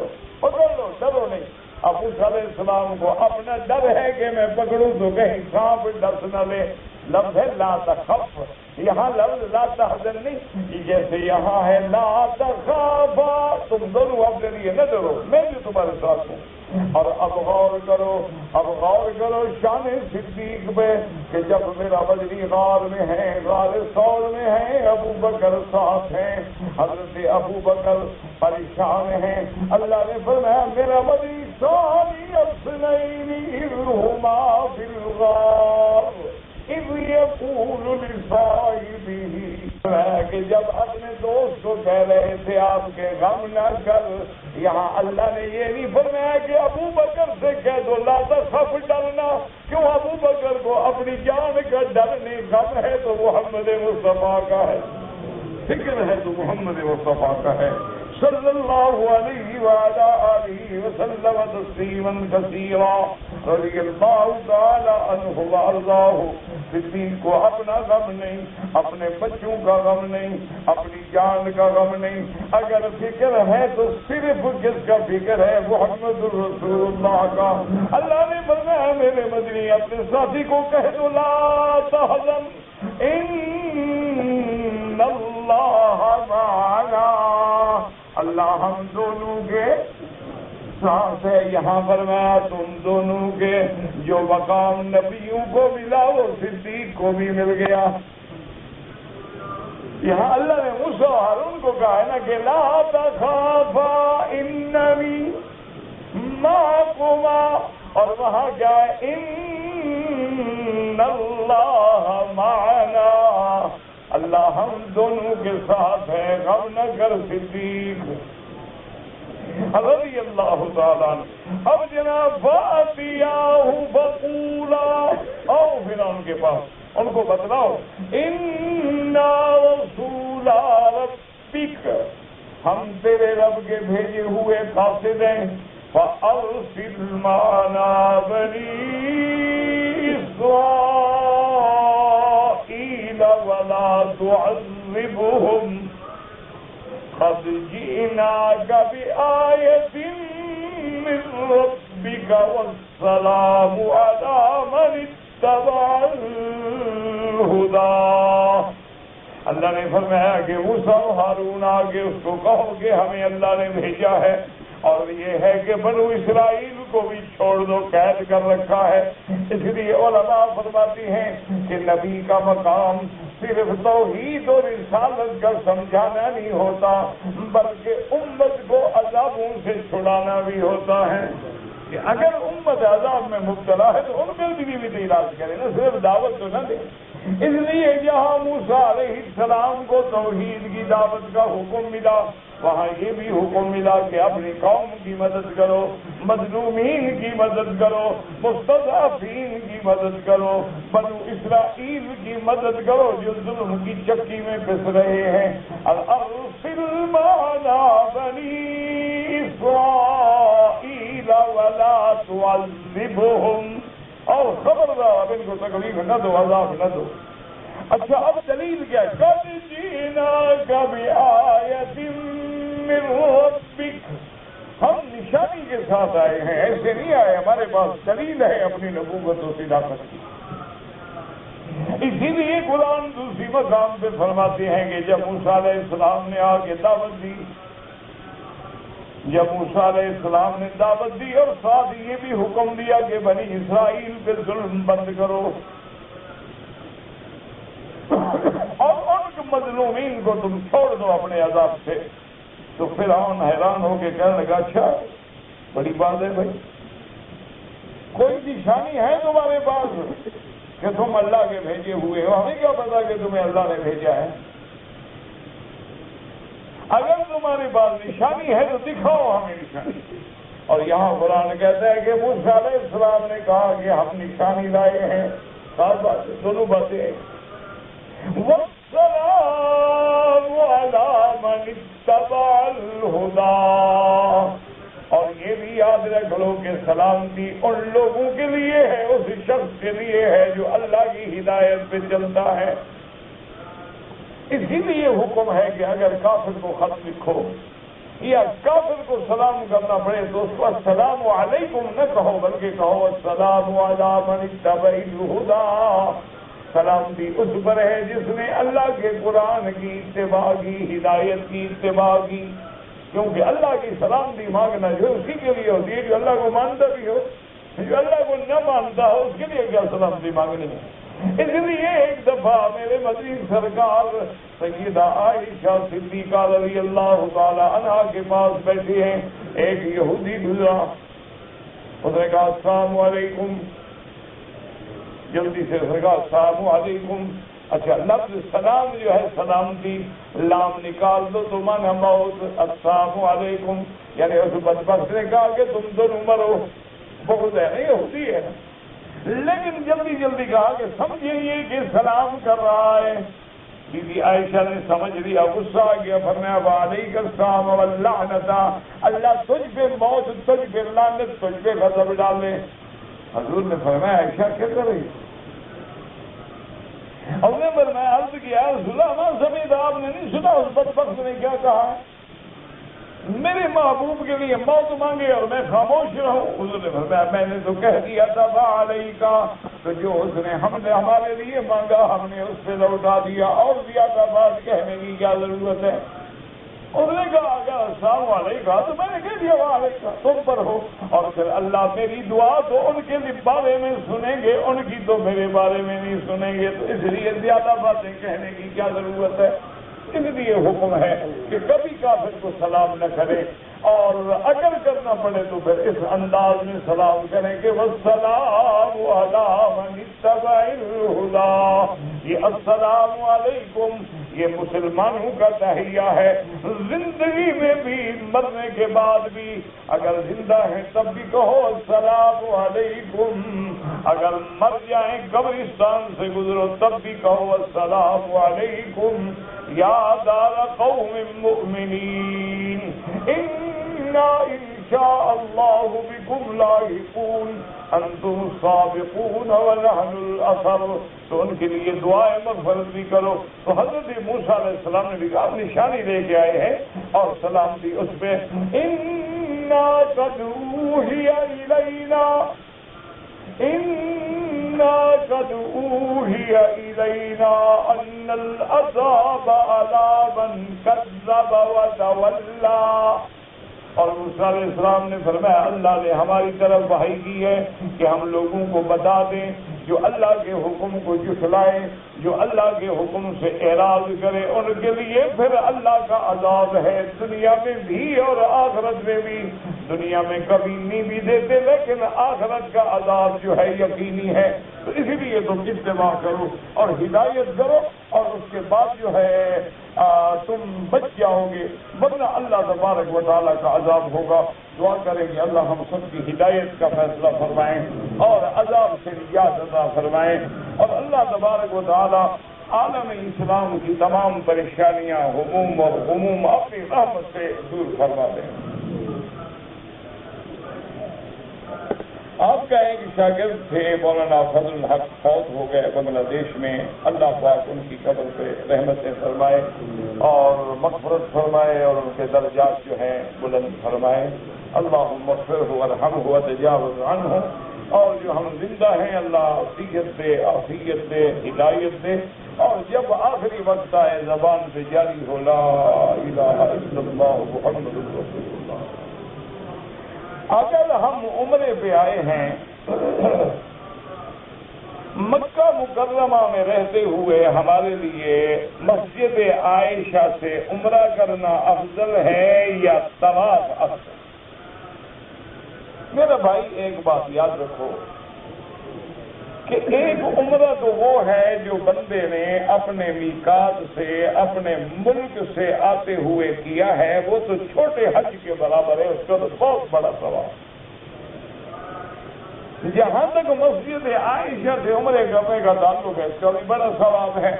پکڑ لو ڈرو نہیں۔ اب موسیٰ علیہ السلام کو اپنا ڈر ہے کہ میں پکڑوں تو کہیں سانپ ڈس نہ لے، لفظ ہے لا تخف، یہاں لفظ لا تحزن نہیں، جیسے یہاں ہے لا تخافا، تم دونوں اپنے لیے نہ ڈرو، میں بھی تمہارے ساتھ ہوں۔ اور اب غور کرو شان صدیق پہ کہ جب میرا بدری غار میں ہے، غار ثور میں ہے، ابو بکر ساتھ ہیں، حضرت ابو بکر پریشان ہیں، اللہ نے فرمایا میرا بدری ثانی اثنین اذ فی الغار اذ یقول لصاحبہ، کہ جب اپنے دوست کو کہہ رہے تھے آپ کے غم نہ کر، یہاں اللہ نے یہ نہیں فرمایا کہ ابو بکر سے کہہ دو لا تخف ڈرنا، کیوں ابو بکر کو اپنی جان کا ڈر نہیں، غم ہے تو محمد مصطفیٰ کا ہے، فکر ہے تو محمد مصطفیٰ کا ہے، صلی اللہ علیہ وعلی آلہ وسلم تسلیما کثیرا، رضی اللہ تعالی عنہ وارضاہ۔ صدیق کو اپنا غم نہیں، اپنے بچوں کا غم نہیں، اپنی جان کا غم نہیں، اگر فکر ہے تو صرف کس کا فکر ہے؟ محمد رسول اللہ کا۔ اللہ نے فرمایا میرے مدنی اپنے ساتھی کو کہہ دو لا تحزن ان اللہ معنا، اللہ ہم دونوں کے ساتھ ہے۔ یہاں فرمایا تم دونوں کے جو مقام نبیوں کو ملا وہ صدیق کو بھی مل گیا۔ یہاں اللہ نے موسیٰ و ہارون کو کہا ہے نا کہ لا تخافا اننی معکما، اور وہاں کیا ہے ان اللہ معنا، اللہ ہم دونوں کے ساتھ ہے، غم نہ کر صدیق رضی اللہ تعالیٰ عنہ۔ اب جناب فَأْتِيَاهُ فَقُولَا، آؤ پھر ان کے پاس ان کو بتلاؤ، اِنَّا رَسُولَ رَبِّكَ، ہم تیرے رب کے بھیجے ہوئے قاصد ہیں، فَأَرْسِلْ مَعَنَا بَنِي إِسْرَائِيلَ وَلَا تُعَذِّبْهُمْ قد جئناك بآية من ربك والسلام على من اتبع الهدى۔ اللہ نے فرمایا کہ موسیٰ و ہارون آگے اس کو کہو کہ ہمیں اللہ نے بھیجا ہے، اور یہ ہے کہ بنو اسرائیل کو بھی چھوڑ دو، قید کر رکھا ہے۔ اس لیے علماء فرماتی ہیں کہ نبی کا مقام صرف توحید اور رسالت کا سمجھانا نہیں ہوتا، بلکہ امت کو عذابوں سے چھڑانا بھی ہوتا ہے، کہ اگر امت عذاب میں مبتلا ہے تو ان کے بھی علاج کرے نا، صرف دعوت تو نہ دے۔ اس لیے جہاں موسیٰ علیہ السلام کو توحید کی دعوت کا حکم ملا، وہاں یہ بھی حکم ملا کہ اپنی قوم کی مدد کرو، مظلومین کی مدد کرو، مستضعفین کی مدد کرو، بنو اسرائیل کی مدد کرو جو ظلم کی چکی میں پھنس رہے ہیں۔ ارسل معنا بنی ولا تعذبهم، اور خبردار اب ان کو تکلیف نہ دو، عذاب نہ دو۔ اچھا اب دلیل کیا؟ قد جئناک بآیۃ من ربک، ہم نشانی کے ساتھ آئے ہیں، ایسے نہیں آئے، ہمارے پاس دلیل ہے اپنی نبوت و صداقت کی۔ اسی لیے قرآن دوسری مقام پہ فرماتے ہیں کہ جب موسیٰ علیہ السلام نے آ کے دعوت دی، جب موسیٰ علیہ السلام نے دعوت دی اور ساتھ یہ بھی حکم دیا کہ بنی اسرائیل پہ ظلم بند کرو اور ان مظلومین کو تم چھوڑ دو اپنے عذاب سے، تو فرعون حیران ہو کے کہنے لگا اچھا بڑی بات ہے بھائی، کوئی نشانی ہے تمہارے پاس کہ تم اللہ کے بھیجے ہوئے ہو؟ ہمیں کیا پتا کہ تمہیں اللہ نے بھیجا ہے؟ اگر تمہارے پاس نشانی ہے تو دکھاؤ ہمیں نشانی۔ اور یہاں قرآن کہتا ہے کہ موسیٰ علیہ السلام نے کہا کہ ہم نشانی لائے ہیں، صاف بات ہے، دونوں باتیں ہیں۔ وَالسَّلَامُ عَلَىٰ مَنِ اتَّبَعَ الْهُدَىٰ، اور یہ بھی یاد رکھ لو کہ سلامتی ان لوگوں کے لیے ہے، اس شخص کے لیے ہے جو اللہ کی ہدایت پہ چلتا ہے۔ اسی لیے حکم ہے کہ اگر کافر کو خط لکھو یا کافر کو سلام کرنا پڑے تو اس کو السلام علیکم نہ کہو، بلکہ کہو السلام علی من اتبع الہدیٰ، سلامتی اس پر ہے جس نے اللہ کے قرآن کی اتباع کی، ہدایت کی اتباع کی، کیونکہ اللہ کی سلامتی مانگنا جو اسی کے لیے ہوتی ہے جو اللہ کو مانتا بھی ہو، جو اللہ کو نہ مانتا ہو اس کے لیے کیا سلامتی مانگنی ہے۔ اس لیے ایک دفعہ میرے مدنی سرکار سیدہ عائشہ صدیقہ رضی اللہ تعالی عنہا کے پاس بیٹھے ہیں، ایک یہودی گزرا، اس نے کہا السلام علیکم، جلدی سے سرکار السلام علیکم۔ اچھا لفظ سلام جو ہے سلامتی، لام نکال دو تو مانا موت، السلام علیکم، یعنی اس بدبخت نے کہا کہ تم دونوں مرو، بغض ہے نہیں ہوتی ہے، لیکن جلدی جلدی کہا کہ سمجھے یہ کہ سلام کر رہا ہے۔ بی بی عائشہ نے سمجھ لیا، غصہ آ گیا، فرمایا وعلیک السلام واللعنۃ، اللہ تجھ پہ موت، تجھ پہ لعنت، تجھ پہ غضب ڈالے۔ حضور نے فرمایا عائشہ کیا کر رہی؟ اور نے فرمایا عرض کیا رسول اللہ ما سمعت، آپ نے نہیں سنا اس بدبخت نے کیا کہا؟ میرے محبوب کے لیے موت مانگے اور میں خاموش رہوں؟ حضور نے فرمایا میں نے تو کہہ دیا تھا فعلیک، تو جو اس نے ہم نے ہمارے لیے مانگا ہم نے اس پہ لوٹا دیا، اور زیادہ بات کہنے کی کیا ضرورت ہے؟ اس نے کہا اگر السلام علیکم تو میں نے کہہ دیا وعلیکم، تم پر ہو، اور پھر اللہ میری دعا تو ان کے بارے میں سنیں گے، ان کی تو میرے بارے میں نہیں سنیں گے، تو اس لیے زیادہ باتیں کہنے کی کیا ضرورت ہے؟ اس لیے حکم ہے کہ کبھی کافر کو سلام نہ کرے، اور اگر کرنا پڑے تو پھر اس انداز میں سلام کریں کہ والسلام علی من اتبع الہدیٰ، یہ السلام علیکم یہ مسلمانوں کا تحیہ ہے، زندگی میں بھی مرنے کے بعد بھی، اگر زندہ ہیں تب بھی کہو السلام علیکم، اگر مر جائیں قبرستان سے گزرو تب بھی کہو السلام علیکم، یا دار قوم مؤمنین انا انشاء اللہ بکم لاحقون انتم السابقون ونحن الاثر، تو ان کے لیے دعائے مغفرت بھی کرو۔ تو حضرت موسیٰ علیہ السلام نے بھی کہا نشانی لے کے آئے ہیں اور سلام دی اس پہ، انا قد اوحی الینا، انا قد اوحی الینا ان العذاب علی من کذب وتولی، اور موسیٰ علیہ السلام نے فرمایا اللہ نے ہماری طرف وحی کی ہے کہ ہم لوگوں کو بتا دیں جو اللہ کے حکم کو جھٹلائے، جو اللہ کے حکم سے اعراض کرے، ان کے لیے پھر اللہ کا عذاب ہے، دنیا میں بھی اور آخرت میں بھی۔ دنیا میں کبھی نہیں بھی دیتے لیکن آخرت کا عذاب جو ہے یقینی ہے، تو اسی لیے تم اتباع کرو اور ہدایت کرو، اور اس کے بعد جو ہے تم بچ جاؤ گے، ورنہ اللہ تبارک و تعالیٰ کا عذاب ہوگا۔ دعا کریں گے اللہ ہم سب کی ہدایت کا فیصلہ فرمائیں اور عذاب سے نجات عطا فرمائیں، اور اللہ تبارک و تعالیٰ عالم اسلام کی تمام پریشانیاں، ہموم اور غموم اپنی رحمت سے دور فرما دیں۔ آپ کا ایک شاگرد تھے مولانا فضل الحق، فوت ہو گئے بنگلہ دیش میں، اللہ پاک ان کی قبر پہ رحمتیں فرمائے اور مغفرت فرمائے اور ان کے درجات جو ہیں بلند فرمائے۔ اللہم اغفرہ وارحمہ وتجاوز عنہ، اور جو ہم زندہ ہیں اللہ عافیت دے، عافیت دے، ہدایت دے، اور جب آخری وقت آئے زبان پہ جاری ہو لا الہ الا اللہ محمد رسول اللہ۔ اگر ہم عمرے پہ آئے ہیں مکہ مکرمہ میں رہتے ہوئے، ہمارے لیے مسجد عائشہ سے عمرہ کرنا افضل ہے یا طواف افضل؟ میرا بھائی ایک بات یاد رکھو کہ ایک عمرہ تو وہ ہے جو بندے نے اپنے میقات سے، اپنے ملک سے آتے ہوئے کیا ہے، وہ تو چھوٹے حج کے برابر ہے، اس کا تو بہت بڑا ثواب۔ جہاں تک مسجد عائشہ سے عمرے کرنے کا تعلق ہے، اس کا بھی بڑا ثواب ہے،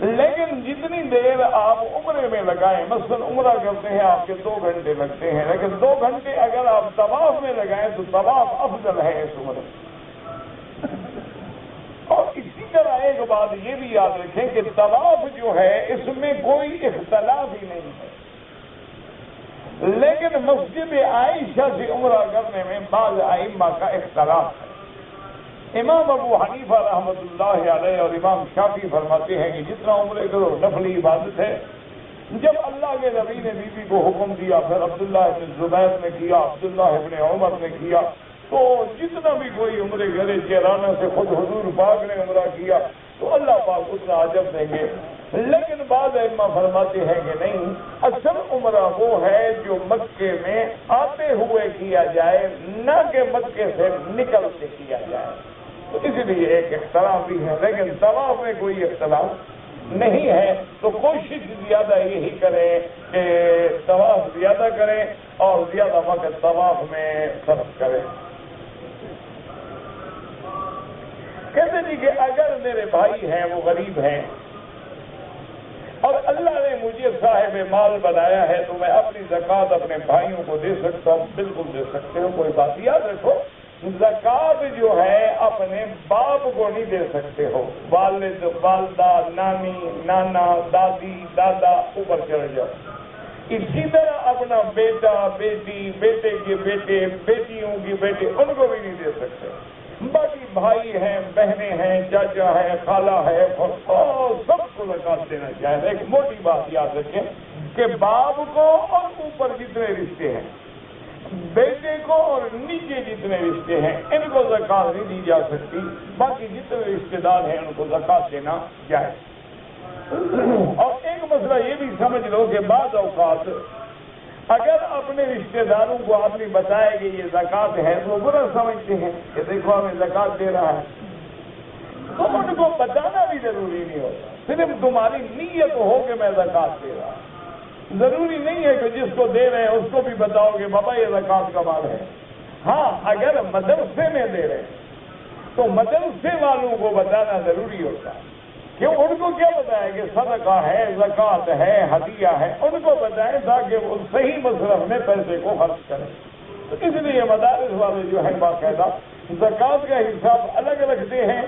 لیکن جتنی دیر آپ عمرے میں لگائیں، مثلا عمرہ کرتے ہیں آپ کے 2 گھنٹے لگتے ہیں، لیکن 2 گھنٹے اگر آپ طواف میں لگائیں تو طواف افضل ہے اس عمرے۔ اور اسی طرح ایک بات یہ بھی یاد رکھیں کہ طواف جو ہے اس میں کوئی اختلاف ہی نہیں ہے، لیکن مسجد عائشہ سے عمرہ کرنے میں بعض ائمہ کا اختلاف ہے۔ امام ابو حنیفہ رحمۃ اللہ علیہ اور امام شافعی فرماتے ہیں کہ جتنا عمرے کرو نفلی عبادت ہے۔ جب اللہ کے نبی نے بیوی کو حکم دیا، پھر عبداللہ ابن زبیر نے کیا، عبداللہ ابن عمر نے کیا، تو جتنا بھی کوئی عمرے کرے چہرانہ سے خود حضور پاک نے عمرہ کیا تو اللہ پاک اتنا اجر دیں گے۔ لیکن بعض ائمہ فرماتے ہیں کہ نہیں، اصل عمرہ وہ ہے جو مکے میں آتے ہوئے کیا جائے، نہ کہ مکے سے نکل کے کیا جائے۔ تو اس لیے ایک اختلاف بھی ہے، لیکن طواف میں کوئی اختلاف نہیں ہے۔ تو کوشش زیادہ یہی کریں کہ طواف زیادہ کریں اور زیادہ وقت طواف میں صرف کریں۔ کہتے جی کہ اگر میرے بھائی ہیں وہ غریب ہیں اور اللہ نے مجھے صاحب مال بنایا ہے تو میں اپنی زکوٰۃ اپنے بھائیوں کو دے سکتا ہوں؟ بالکل دے سکتے ہو، کوئی بات یاد رکھو، زکوٰۃ جو ہے اپنے باپ کو نہیں دے سکتے ہو، والد، والدہ، نانی، نانا، دادی، دادا، اوپر چڑھ جاؤ۔ اسی طرح اپنا بیٹا، بیٹی، بیٹے کے بیٹے، بیٹیوں کی بیٹے، ان کو بھی نہیں دے سکتے۔ باقی بھائی ہیں، بہنیں ہیں، چاچا ہے، خالہ ہے، سب کو زکوٰۃ دینا چاہیے۔ ایک موٹی بات یاد رکھیں کہ باپ کو اور اوپر جتنے رشتے ہیں، بیٹے کو اور نیچے جتنے رشتے ہیں، ان کو زکوٰۃ نہیں دی جا سکتی، باقی جتنے رشتے دار ہیں ان کو زکوٰۃ دینا جائے۔ اور ایک مسئلہ یہ بھی سمجھ لو کہ بعض اوقات اگر اپنے رشتے داروں کو آدمی بتائے کہ یہ زکوٰۃ ہے تو وہ برا سمجھتے ہیں کہ دیکھو ہمیں زکوٰۃ دے رہا ہے، تو ان کو بتانا بھی ضروری نہیں ہوتا، صرف تمہاری نیت ہو کہ میں زکوٰۃ دے رہا ہوں۔ ضروری نہیں ہے کہ جس کو دے رہے ہیں اس کو بھی بتاؤ کہ بابا یہ زکوٰۃ کا مال ہے۔ ہاں، اگر مدرسے میں دے رہے ہیں تو مدرسے والوں کو بتانا ضروری ہوتا ہے، کیوں؟ ان کو کیا بتائیں کہ صدقہ ہے، زکوٰۃ ہے، ہدیہ ہے، ان کو بتائیں تاکہ وہ صحیح مصرف میں پیسے کو خرچ کریں۔ تو اس لیے مدارس والے جو ہیں باقاعدہ زکوٰۃ کا حساب الگ رکھتے ہیں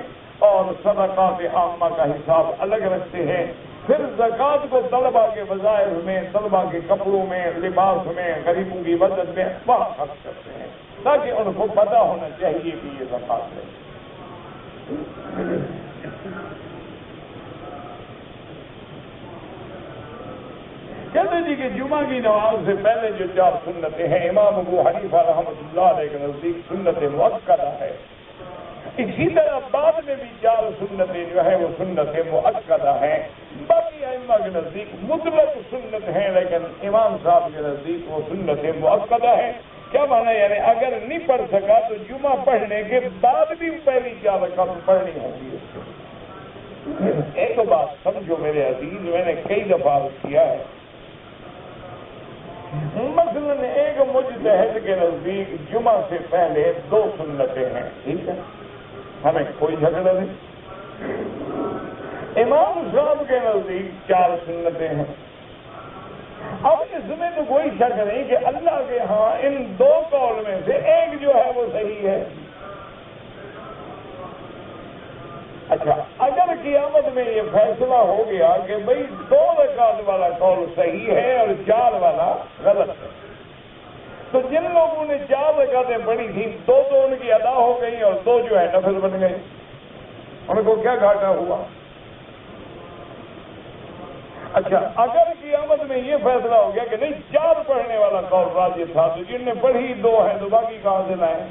اور صدقات عامہ کا حساب الگ رکھتے ہیں۔ پھر زکوٰۃ کو طلبہ کے وظائف میں، طلبہ کے کپڑوں میں، لباس میں، غریبوں کی مدد میں وہاں خرچ کرتے ہیں تاکہ ان کو پتہ ہونا چاہیے کہ یہ زکوٰۃ ہے۔ کہتے جی کہ جمعہ کی نماز سے پہلے جو 4 سنتیں ہیں، امام ابو حنیفہ رحمۃ اللہ علیہ کے نزدیک سنت مؤکدہ ہے۔ اسی طرح بعد میں بھی 4 سنتیں جو ہے وہ سنت مؤکدہ ہیں۔ باقی ائمہ کے نزدیک مطلق سنت ہیں، لیکن امام صاحب کے نزدیک وہ سنت مؤکدہ ہیں۔ کیا مانا؟ یعنی اگر نہیں پڑھ سکا تو جمعہ پڑھنے کے بعد بھی پہلی 4 رکعت پڑھنی ہوگی اس کو۔ ایک بات سمجھو میرے عزیز، میں نے کئی دفعہ کیا ہے، مثلاً ایک مجتہد کے نزدیک جمعہ سے پہلے 2 سنتیں ہیں، ٹھیک ہے، ہمیں کوئی جھگڑا نہیں۔ امام صاحب کے نزدیک 4 سنتیں ہیں، اب اس میں تو کوئی شک نہیں کہ اللہ کے ہاں ان دو قول میں سے ایک جو ہے وہ صحیح ہے. اچھا اگر قیامت میں یہ فیصلہ ہو گیا کہ بھئی 2 رکعت والا قول صحیح ہے اور 4 والا غلط ہے، تو جن لوگوں نے 4 رکعتیں پڑھی تھیں 2 تو ان کی ادا ہو گئی اور 2 جو ہے نفل بن گئی، ان کو کیا گھاٹا ہوا؟ اچھا اگر قیامت میں یہ فیصلہ ہو گیا کہ نہیں 4 پڑھنے والا قول راجح تھا، تو جن نے پڑھی 2 ہیں تو باقی کہاں سے لائیں؟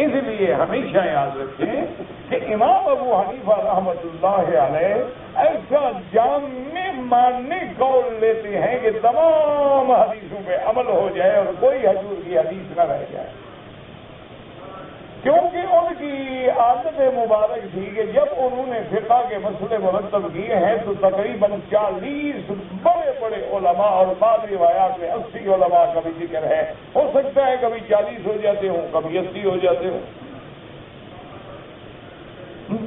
اس لیے ہمیشہ یاد رکھیں کہ امام ابو حنیفہ رحمۃ اللہ علیہ ایسا جامع ماننے قول لیتے ہیں کہ تمام حدیثوں پہ عمل ہو جائے اور کوئی حضور کی حدیث نہ رہ جائے، کیونکہ ان کی عادت مبارک تھی کہ جب انہوں نے فقہ کے مسئلے مرتب کیے ہیں تو تقریباً 40 بڑے بڑے علماء اور بعض روایات میں 80 علماء کا بھی ذکر ہے، ہو سکتا ہے کبھی 40 ہو جاتے ہوں کبھی 80 ہو جاتے ہوں.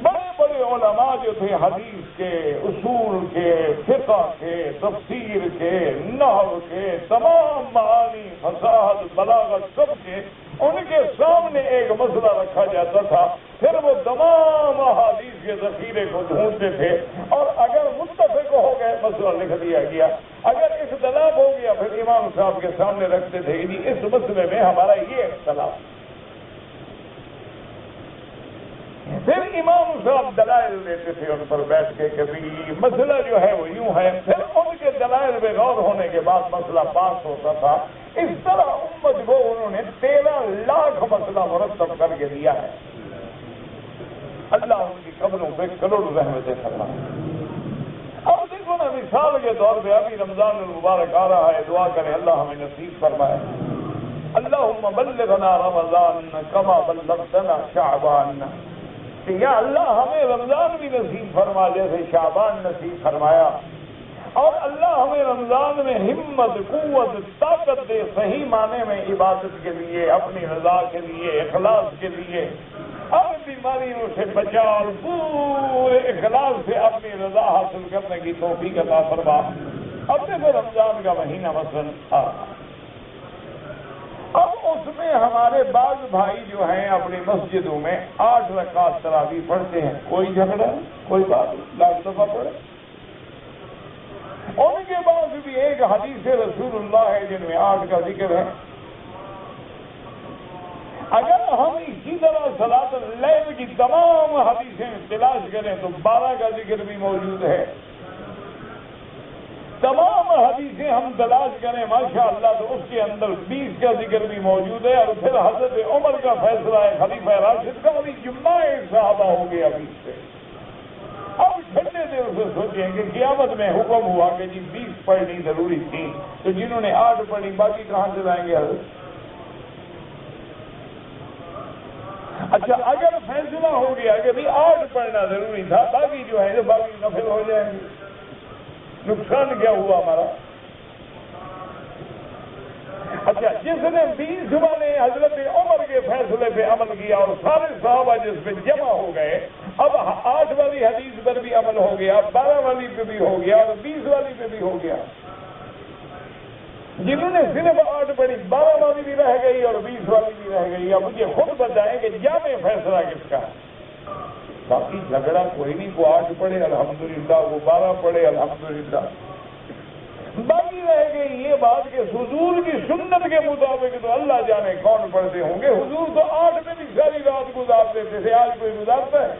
بڑے بڑے علماء جو تھے حدیث کے، اصول کے، فقہ کے، تفسیر کے، نحو کے، تمام معانی، فصاحت، بلاغت سب کے، ان کے سامنے ایک مسئلہ رکھا جاتا تھا، پھر وہ تمام احادیث کے ذخیرے کو ڈھونڈتے تھے اور اگر متفق ہو گئے مسئلہ لکھ دیا گیا، اگر اختلاف ہو گیا پھر امام صاحب کے سامنے رکھتے تھے کہ اس مسئلے میں ہمارا یہ اختلاف. پھر امام صاحب دلائل دیتے تھے ان پر بیٹھ کے کہ مسئلہ جو ہے وہ یوں ہے، پھر ان کے دلائل پہ غور ہونے کے بعد مسئلہ پاس ہوتا تھا. اس طرح امت کو انہوں نے 13 لاکھ مسئلہ مرتب کر کے دیا ہے. اللہ ان کی قبروں پہ کروڑ رحمتیں فرمائے. اب دیکھو نا مثال کے طور پہ ابھی رمضان المبارک آ رہا ہے، دعا کریں اللہ ہمیں نصیب فرمائے. اللہم بلغنا رمضان کما بلغتنا شعبان، یا اللہ ہمیں رمضان بھی نصیب فرما جیسے شعبان نصیب فرمایا، اور اللہ ہمیں رمضان میں ہمت، قوت، طاقت دے صحیح معنی میں عبادت کے لیے، اپنی رضا کے لیے، اخلاص کے لیے. اب بیماریوں سے بچا اور پورے اخلاص سے اپنی رضا حاصل کرنے کی توفیق عطا فرما. اب دیکھو رمضان کا مہینہ مثلاً آ رہا، اب اس میں ہمارے بعض بھائی جو ہیں اپنی مسجدوں میں 8 رکعت تراویح پڑھتے ہیں، کوئی جھگڑا کوئی بات لاکھ دفعہ پڑھے. ان کے بعد بھی ایک حدیث رسول اللہ ہے جن میں 8 کا ذکر ہے. اگر ہم اسی طرح صلاۃ اللیل کی تمام حدیثیں تلاش کریں تو 12 کا ذکر بھی موجود ہے. تمام حدیثیں ہم تلاش کریں ماشاءاللہ تو اس کے اندر 20 کا ذکر بھی موجود ہے. اور پھر حضرت عمر کا فیصلہ ہے خلیفہ راشد کا، ابھی جمعہ ایک صحابہ ہو گیا 20 سے. اب ٹھنڈے دل سے سوچیں کہ قیامت میں حکم ہوا کہ جی 20 پڑھنی ضروری تھی، تو جنہوں نے 8 پڑھی باقی کہاں سے لائیں گے حضرت؟ اچھا اگر فیصلہ ہو گیا کہ بھی 8 پڑھنا ضروری تھا، باقی جو ہے باقی نفل ہو جائیں گے، نقصان کیا ہوا ہمارا؟ اچھا جس نے 20 والے حضرت عمر کے فیصلے پہ عمل کیا اور سارے صحابہ جس پہ جمع ہو گئے، اب 8 والی حدیث پر بھی عمل ہو گیا، 12 والی پہ بھی ہو گیا اور 20 والی پہ بھی ہو گیا. جنہوں نے صرف 8 پڑھی 12 والی بھی رہ گئی اور 20 والی بھی رہ گئی. اب مجھے خود بتائیں کہ جامع فیصلہ کس کا؟ باقی جھگڑا کوئی نہیں، کو 8 پڑھے الحمدللہ، وہ 12 پڑھے الحمدللہ. باقی رہ گئی یہ بات کہ حضور کی سنت کے مطابق تو اللہ جانے کون پڑھتے ہوں گے. حضور تو 8 میں بھی ساری رات گزار دیتے تھے، آج کوئی گزارتا ہے؟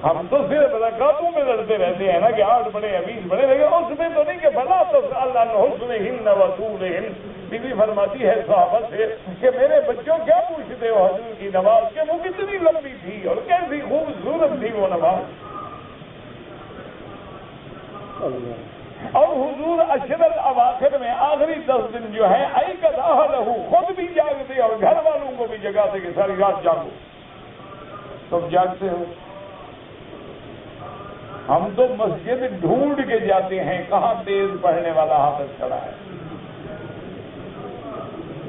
ہم تو صرف رکعتوں میں لڑتے رہتے ہیں نا کہ 8 پڑھے یا 20 پڑھے، لیکن اس میں تو نہیں کہ بلا تو اللہ حسنہن وطولہن. بی بی فرماتی ہے صحابہ سے کہ میرے بچوں کیا پوچھتے ہو حضور کی نماز کہ وہ کتنی لمبی تھی اور کیسی خوبصورت تھی وہ نماز. اور حضور عشر الاواخر میں آخری 10 دن جو ہے ایقظ اہلہ، خود بھی جاگتے اور گھر والوں کو بھی جگاتے کہ ساری رات جاگو. تم جاگتے ہو؟ ہم تو مسجد ڈھونڈ کے جاتے ہیں کہاں تیز پڑھنے والا حافظ کھڑا ہے،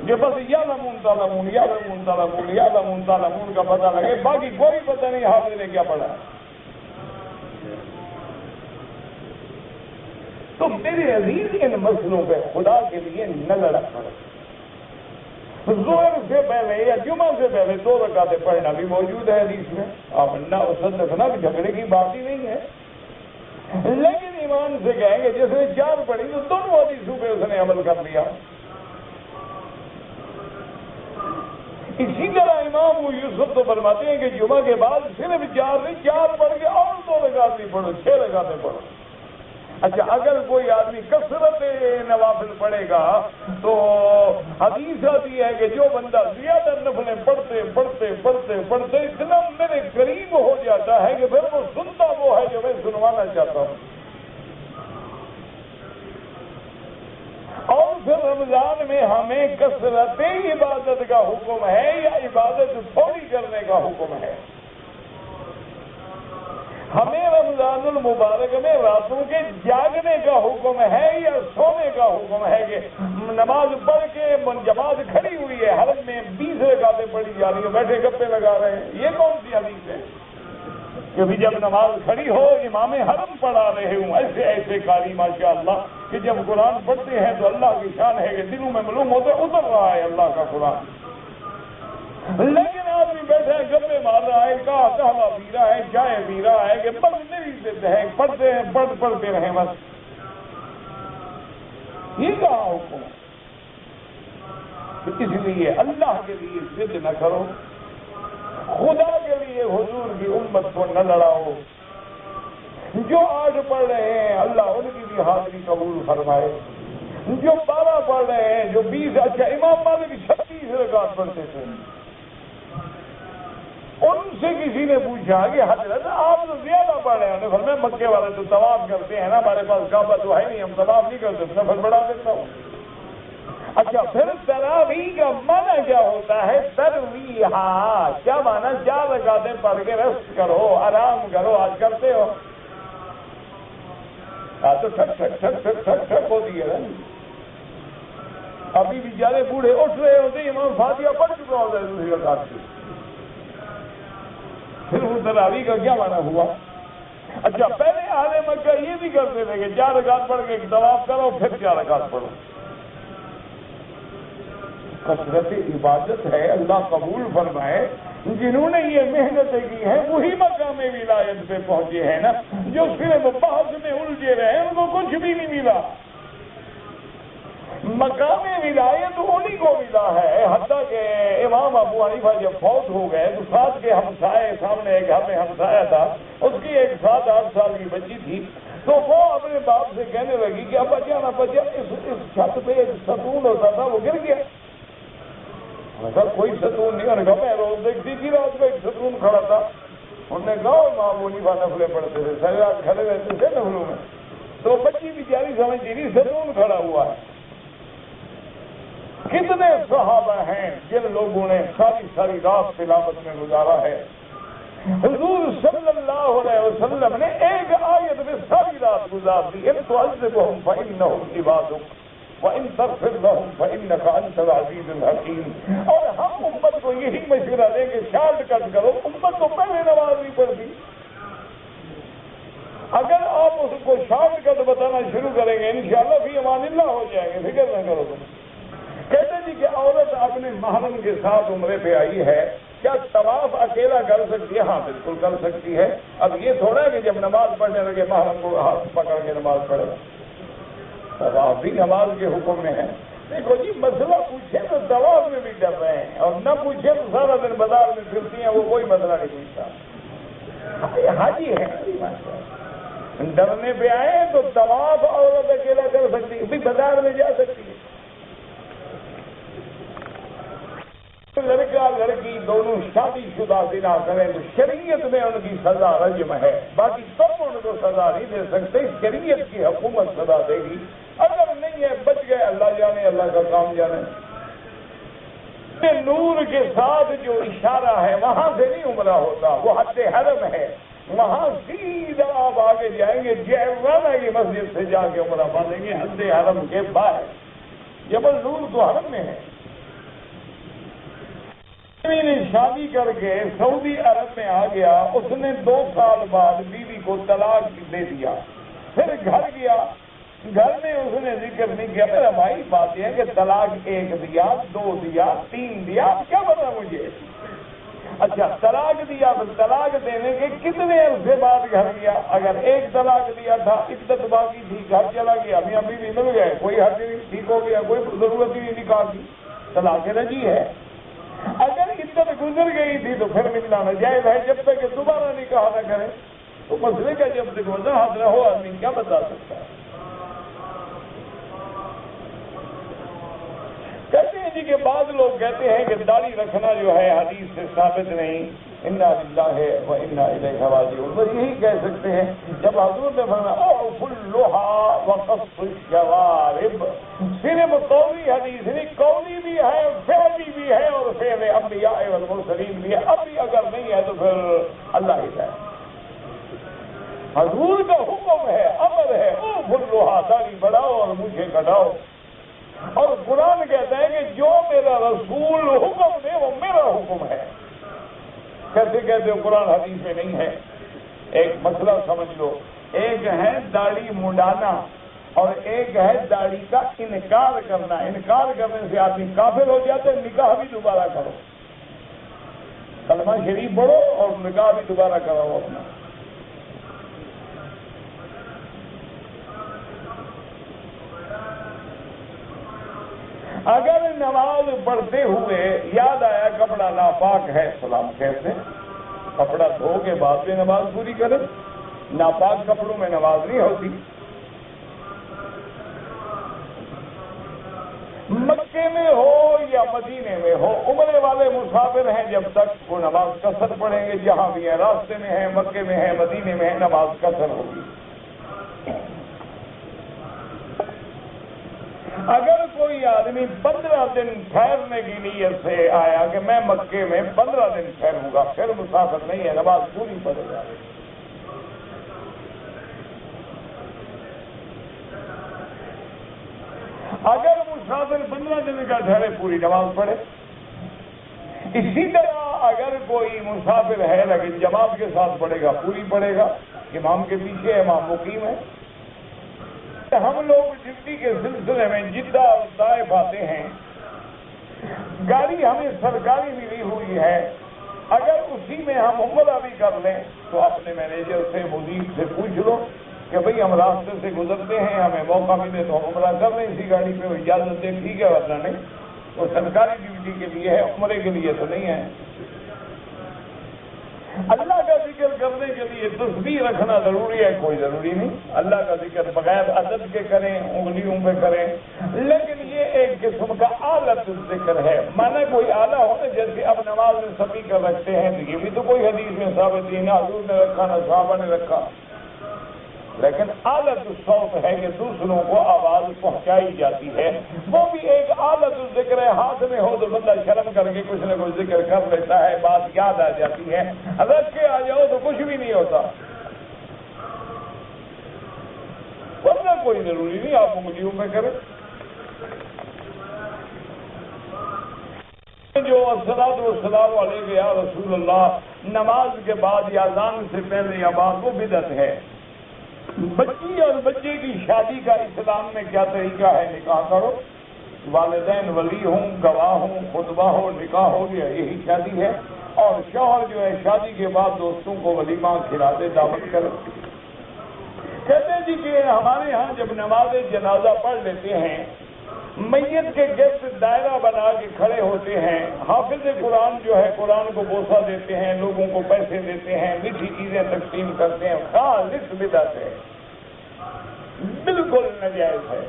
کہ بس یعلمون تعلمون یعلمون تعلمون یعلمون تعلمون کا پتہ لگے، باقی کوئی پتہ نہیں حافظ نے کیا پڑھا ہے. تو میرے عزیز ان مسئلوں پہ خدا کے لیے نہ لڑا کرو. ظہر سے پہلے یا جمعہ سے پہلے 2 رکعتیں پڑھنا بھی موجود ہے حدیث میں. اب نہ جھگڑے کی بات ہی نہیں ہے. لیکن ایمان سے کہیں گے جس نے 4 پڑھی تو دونوں حدیثوں پہ اس نے عمل کر لیا. اسی طرح امام ابو یوسف تو فرماتے ہیں کہ جمعہ کے بعد صرف 4 نہیں 4 پڑھ کے اور 2 رکعتیں پڑھو 6 رکعتیں پڑھو. اچھا اگر کوئی آدمی کثرت نوافل پڑھے گا تو حدیث آتی ہے کہ جو بندہ زیادہ نفلیں پڑھتے پڑھتے پڑھتے پڑھتے اتنا میرے قریب ہو جاتا ہے کہ پھر وہ سنتا وہ ہے جو میں سنوانا چاہتا ہوں. اور پھر رمضان میں ہمیں کثرت عبادت کا حکم ہے یا عبادت تھوڑی کرنے کا حکم ہے؟ ہمیں رمضان المبارک میں راتوں کے جاگنے کا حکم ہے یا سونے کا حکم ہے کہ نماز پڑھ کے جماعت کھڑی ہوئی ہے حرم میں 20 رکعتیں پڑھی جا رہی ہیں بیٹھے گپے لگا رہے ہیں؟ یہ کون سی حدیث ہے کہ بھی جب نماز کھڑی ہو امام حرم پڑھا رہے ہوں ایسے ایسے قاری ماشاء اللہ کہ جب قرآن پڑھتے ہیں تو اللہ کی شان ہے کہ دلوں میں معلوم ہوتا ہے اتر رہا ہے اللہ کا قرآن. لیکن آدمی بیٹھا ہے گپے مار رہا ہے کہوا پی رہا ہے چائے پی رہا ہے کہ پڑھنے بھی دیتے ہیں پڑھتے ہیں پڑھتے رہیں بس. یہ کہاں حکم؟ اس لیے اللہ کے لیے ضد نہ کرو, خدا کے لیے حضور کی امت کو نہ لڑاؤ. جو 8 پڑھ رہے ہیں اللہ ان کی بھی حاضری قبول فرمائے, جو 12 پڑھ رہے ہیں جو 20. اچھا امام مالک 36 رکعت پڑھتے تھے, ان سے کسی نے پوچھا کہ حضرت آپ تو زیادہ پڑھ رہے ہیں, میں مکے والے تو طواف کرتے ہیں نا, ہمارے پاس کعبہ تو ہے نہیں, ہم طواف نہیں کرتے, میں پھر بڑھا دیتا ہوں. اچھا پھر تراویح کا معنی کیا ہوتا ہے؟ ترویح کیا معنی؟ 4 رکعتیں پڑھ کے ریسٹ کرو, آرام کرو. آج کرتے ہو تو ٹھک ٹھک ٹھک ٹھک ٹھک ٹھک ہوتی ہے. ابھی بیچارے بوڑھے اٹھ رہے ہوتے امام فاتحہ پڑھ چکا ہوتا ہے دوسری رکعت سے, پھر وہ تراویح کا کیا معنی ہوا؟ اچھا پہلے اہل مکہ یہ بھی کرتے تھے کہ 4 رکعت پڑھ کے طواف کرو پھر 4 رکعت پڑھو. کثرت عبادت ہے, اللہ قبول فرمائے. جنہوں نے یہ محنتیں کی ہیں وہی مقام ولایت پہ پہنچے ہیں نا, جو صرف بحث میں الجھے رہے ان کو کچھ بھی نہیں ملا. مقام ولایت انہی کو ملا ہے. حتیٰ کہ امام ابو حنیفہ جب فوت ہو گئے تو ساتھ کے ہمسائے, سامنے ایک گھر میں ہمسایا تھا, اس کی ایک 7-8 سال کی بچی تھی, تو وہ اپنے باپ سے کہنے لگی کہ ابا جانا بچہ اس چھت پہ ایک ستون ہوتا تھا وہ گر گیا. سر کوئی ستون نہیں, انہوں نے کہا میں روز دیکھتی تھی رات کو ایک ستون کھڑا تھا. انہوں نے کہا امام ابو حنیفہ نفلیں پڑھتے تھے, ساری رات کھڑے رہتے تھے نفلوں میں. تو بچی بیچاری سمجھتی نہیں ستون کھڑا ہوا ہے. کتنے صحابہ ہیں جن لوگوں نے ساری رات تلاوت میں گزارا ہے. حضور صلی اللہ علیہ وسلم نے ایک آیت میں ساری رات گزار دی, ان تعذبهم فإنهم عبادك وإن تغفر لهم فإنك أنت العزيز الحكيم. اور ہم امت کو یہی مشورہ دیں کہ شارٹ کٹ کرو, امت کو پہلے نماز نہیں پڑھتی. اگر آپ اس کو شارٹ کٹ بتانا شروع کریں گے انشاءاللہ فی امان اللہ ہو جائیں گے, فکر نہ کرو تم. کہتے جی کہ عورت اپنے محرم کے ساتھ عمرے پہ آئی ہے, کیا طواف اکیلا کر سکتی ہے؟ ہاں بالکل کر سکتی ہے. اب یہ تھوڑا ہے کہ جب نماز پڑھنے لگے محرم کو ہاتھ پکڑ کے نماز پڑھے, طواف بھی نماز کے حکم میں ہے. دیکھو جی مسئلہ پوچھے تو طواف میں بھی ڈر رہے ہیں, اور نہ پوچھے تو سارا دن بازار میں پھرتی ہیں, وہ کوئی مسئلہ نہیں پوچھتا. حاجی ہے ڈرنے پہ آئے تو طواف عورت اکیلا کر سکتی ہے, بھی بازار میں جا سکتی ہے. لڑکا لڑکی دونوں شادی شدہ زنا کریں تو شریعت میں ان کی سزا رجم ہے, باقی تم ان کو سزا نہیں دے سکتے, شریعت کی حکومت سزا دے گی. اگر نہیں ہے بچ گئے, اللہ جانے, اللہ کا کام جانے. نور کے ساتھ جو اشارہ ہے وہاں سے نہیں عمرہ ہوتا, وہ حد حرم ہے, وہاں سیدھا آپ آگے جائیں گے جیرانا کی مسجد سے جا کے عمرہ باندھیں گے حد حرم کے باہر. جبل نور تو حرم میں ہے. نے شادی کر کے سعودی عرب میں آ گیا, اس نے 2 سال بعد بیوی کو طلاق دے دیا, پھر گھر گیا, گھر میں اس نے ذکر نہیں کیا. میرا بھائی بات یہ ہے کہ طلاق 1 دیا 2 دیا 3 دیا، کیا پتا مجھے. اچھا طلاق دیا، پھر طلاق دینے کے کتنے عرصے بعد گھر گیا؟ اگر 1 طلاق دیا تھا، عدت باقی تھی، گھر چلا گیا، میاں بیوی مل گئے، کوئی حد نہیں، ٹھیک ہو گیا، کوئی ضرورت ہی نہیں نکاح کی، طلاق رجعی ہے. اگر عدت گزر گئی تھی تو پھر ملنا ناجائز ہے جب تک کہ دوبارہ نکاح نہ کرے. تو مسئلے کا جب تک وضاحت نہ ہو آدمی کیا بتا سکتا ہے. کہتے ہیں جی کہ بعض لوگ کہتے ہیں کہ داڑھی رکھنا جو ہے حدیث سے ثابت نہیں. انا للہ و انا الیہ راجعون. بس یہی کہہ سکتے ہیں جب حضور نے فرمایا اوفوا اللحى وقصوا الشوارب، صرف قولی حدیث نہیں، قولی بھی ہے، فعلی بھی ہے، اور فعل انبیاء والمرسلین بھی ہے. ابھی اگر نہیں ہے تو پھر اللہ ہی ہے. حضور کا حکم ہے، امر ہے، اوفوا اللحى، داڑھی بڑھاؤ اور مجھے کٹاؤ. اور قرآن کہتا ہے کہ جو میرا رسول حکم دے وہ میرا حکم ہے. کیسے کہتے ہو قرآن حدیث میں نہیں ہے؟ ایک مسئلہ سمجھ لو، ایک ہے داڑھی منڈانا اور ایک ہے داڑھی کا انکار کرنا. انکار کرنے سے آدمی کافر ہو جاتے. نکاح بھی دوبارہ کرو، کلمہ شریف پڑھو اور نکاح بھی دوبارہ کرو اپنا. اگر نماز پڑھتے ہوئے یاد آیا کپڑا ناپاک ہے، سلام کیسے؟ کپڑا دھو کے بعد میں نماز پوری کرے. ناپاک کپڑوں میں نماز نہیں ہوتی. مکے میں ہو یا مدینے میں ہو، عمرے والے مسافر ہیں جب تک وہ نماز قصر پڑھیں گے. جہاں بھی ہے، راستے میں ہے، مکے میں ہے، مدینے میں ہے، نماز قصر ہوگی. اگر کوئی آدمی 15 دن ٹھہرنے کی نیت سے آیا کہ میں مکے میں 15 دن ٹھہروں گا، پھر مسافر نہیں ہے، نماز پوری پڑے گا. اگر مسافر 15 دن کا ٹھہرے پوری نماز پڑھے. اسی طرح اگر کوئی مسافر ہے لیکن جماعت کے ساتھ پڑھے گا، پوری پڑھے گا. امام کے پیچھے امام مقیم ہے. ہم لوگ ڈیوٹی کے سلسلے میں جدہ اور طائف آتے ہیں. گاڑی ہمیں سرکاری ملی ہوئی ہے. اگر اسی میں ہم عمرہ بھی کر لیں تو اپنے مینیجر سے، مدیر سے پوچھ لو کہ بھئی ہم راستے سے گزرتے ہیں، ہمیں موقع ملے تو ہم عمرہ کر لیں اسی گاڑی پہ. اجازت دے ٹھیک ہے، ورنہ نہیں. وہ سرکاری ڈیوٹی کے لیے ہے، عمرے کے لیے تو نہیں ہے. اللہ کا ذکر کرنے کے لیے تسبیح رکھنا ضروری ہے؟ کوئی ضروری نہیں. اللہ کا ذکر بغیر عدد کے کریں، انگلیوں پہ کریں. لیکن یہ ایک قسم کا آلت ذکر ہے. مانا کوئی آلہ ہو نا، جیسے اب نماز میں سپیکر رکھتے ہیں، یہ بھی تو کوئی حدیث میں ثابت نہیں، نہ حضور نے رکھا نہ صحابہ نے رکھا. لیکن آلت صوت ہے کہ دوسروں کو آواز پہنچائی جاتی ہے. وہ بھی ایک آلت ذکر ہے. ہاتھ میں ہو تو بندہ شرم کر کے کچھ نہ کچھ ذکر کر لیتا ہے، بات یاد آ جاتی ہے. رکھ کے آ جاؤ تو کچھ بھی نہیں ہوتا. ورنہ کوئی ضروری نہیں آپ انگلیوں میں کریں. جو الصلاۃ والسلام علیہ یا رسول اللہ نماز کے بعد یا اذان سے پہلے یا بعد، وہ بدعت ہے. بچی اور بچے کی شادی کا اسلام میں کیا طریقہ ہے؟ نکاح کرو، والدین ولی ہوں، گواہ ہوں، خطبہ ہو، نکاح ہو گیا، یہی شادی ہے. اور شوہر جو ہے شادی کے بعد دوستوں کو ولیمہ کھلا دے، دعوت کرے. کہتے ہیں جی کہ ہمارے ہاں جب نماز جنازہ پڑھ لیتے ہیں، میت کے گرد دائرہ بنا کے کھڑے ہوتے ہیں. حافظ قرآن جو ہے قرآن کو بوسہ دیتے ہیں، لوگوں کو پیسے دیتے ہیں، میٹھی چیزیں تقسیم کرتے ہیں. خالص بدعت ہے، بالکل ناجائز ہے.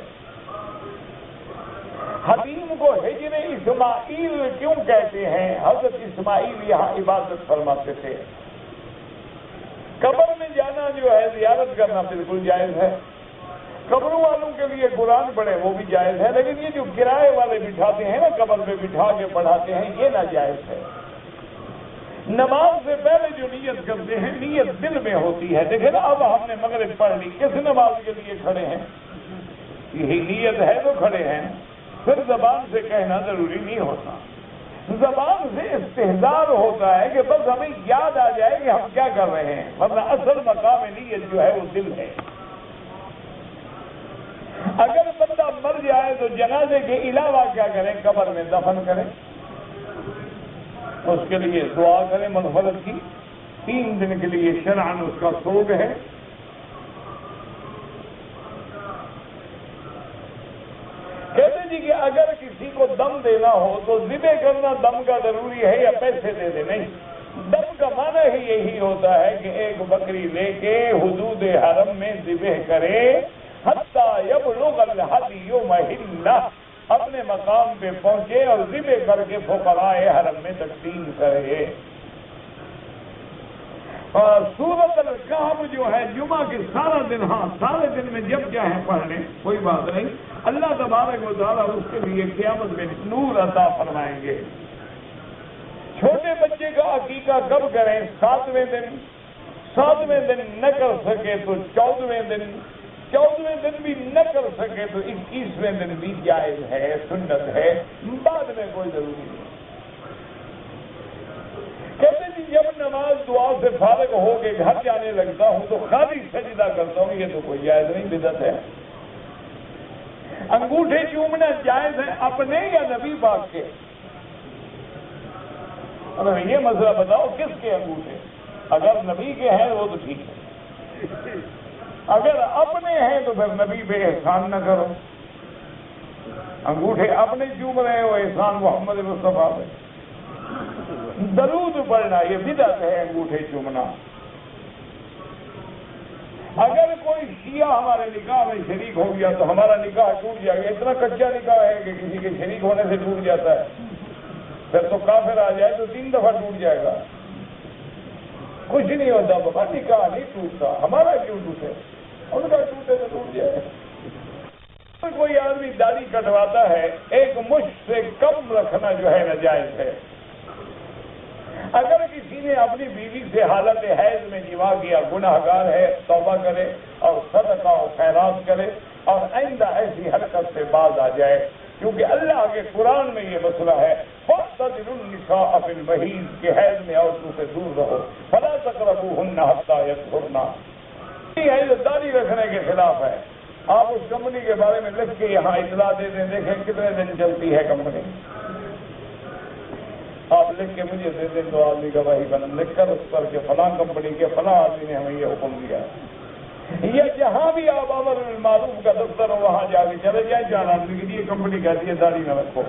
حتیم کو ہجر اسماعیل کیوں کہتے ہیں؟ حضرت اسماعیل یہاں عبادت فرماتے تھے. قبر میں جانا جو ہے زیارت کرنا بالکل جائز ہے. قبروں والوں کے لیے قرآن پڑھے وہ بھی جائز ہے. لیکن یہ جو کرائے والے بٹھاتے ہیں نا، قبر پہ بٹھا کے پڑھاتے ہیں، یہ ناجائز ہے. نماز سے پہلے جو نیت کرتے ہیں، نیت دل میں ہوتی ہے. دیکھیں نا، اب ہم نے مغرب پڑھ لی، کس نماز کے لیے کھڑے ہیں؟ یہی نیت ہے تو کھڑے ہیں. پھر زبان سے کہنا ضروری نہیں ہوتا. زبان سے استحضار ہوتا ہے کہ بس ہمیں یاد آ جائے کہ ہم کیا کر رہے ہیں، ورنہ اصل مقام نیت جو ہے وہ دل ہے. اگر بندہ مر جائے تو جنازے کے علاوہ کیا کریں؟ قبر میں دفن کریں، اس کے لیے دعا کریں مغفرت کی، 3 دن کے لیے شرعاً اس کا سوگ ہے۔ کہتے جی کہ اگر کسی کو دم دینا ہو تو ذبح کرنا دم کا ضروری ہے یا پیسے دے دے؟ نہیں، دم کا معنی ہی یہی ہوتا ہے کہ ایک بکری لے کے حدود حرم میں ذبح کرے، حتی یبلغ الہدی محلہ، اپنے مقام پہ پہنچے اور ذبح کر کے فقراء حرم میں تقسیم کرے۔ اور سورۃ الکہف جو ہے جمعہ کے سارا دن، ہاں سارے دن میں جب چاہیں پڑھ لیں، کوئی بات نہیں، اللہ تبارک و تعالیٰ اس کے لیے قیامت میں نور عطا فرمائیں گے۔ چھوٹے بچے کا عقیقہ کب کریں؟ 7ویں دن، 7ویں دن نہ کر سکے تو 14ویں دن، 14ویں دن بھی نہ کر سکے تو 21ویں دن بھی جائز ہے، سنت ہے، بعد میں کوئی ضروری نہیں۔ کہتے جی جب نماز دعا سے فارغ ہو کے گھر جانے لگتا ہوں تو خالی سجدہ کرتا ہوں، یہ تو کوئی جائز نہیں، بدعت ہے۔ انگوٹھے چومنا جائز ہے اپنے یا نبی پاک کے؟ اگر یہ مسئلہ بتاؤ کس کے انگوٹھے؟ اگر نبی کے ہیں وہ تو ٹھیک ہے، اگر اپنے ہیں تو پھر نبی پہ احسان نہ کرو۔ انگوٹھے اپنے چوم رہے ہو، احسان محمد مصطفیٰ پہ۔ درود پڑھنا یہ بدعت ہے، انگوٹھے چومنا۔ اگر کوئی شیعہ ہمارے نکاح میں شریک ہو گیا تو ہمارا نکاح ٹوٹ جائے گا۔ اتنا کچا نکاح ہے کہ کسی کے شریک ہونے سے ٹوٹ جاتا ہے، پھر تو کافر آ جائے تو 3 دفعہ ٹوٹ جائے گا۔ کچھ نہیں ہوتا بابا، نکاح نہیں ٹوٹتا، ہمارا کیوں ٹوٹے؟ ان کا ٹوٹے تو ٹوٹ جائے۔ کوئی آدمی داڑھی کٹواتا ہے، 1 مشت سے کم رکھنا جو ہے ناجائز ہے۔ اگر کسی نے اپنی بیوی سے حالت حیض میں جماع کیا، گناہ گار ہے، توبہ کرے اور صدقہ و خیرات کرے اور آئندہ ایسی حرکت سے باز آ جائے، کیونکہ اللہ کے قرآن میں یہ مسئلہ ہے، فَاعْتَزِلُوا النِّسَاءَ فِي الْمَحِيضِ کہ حیض میں عورتوں سے دور رہو، فَلَا تَقْرَبُوهُنَّ حَتَّىٰ يَطْهُرْنَ۔ یہ داڑھی رکھنے کے خلاف ہے۔ آپ اس کمپنی کے بارے میں لکھ کے یہاں اطلاع دے دیں، دیکھیں کتنے دن چلتی ہے کمپنی۔ آپ لکھ کے مجھے دے دیں تو آدمی گواہی بنا، لکھ کر اس پر کہ فلاں کمپنی کے فلاں آدمی نے ہمیں یہ حکم دیا ہے۔ یا جہاں بھی آپ امر بالمعروف کا دفتر ہو وہاں جا کے چلے جائیں، جان آدمی کی یہ کمپنی کہتی ہے داڑھی نہ رکھو۔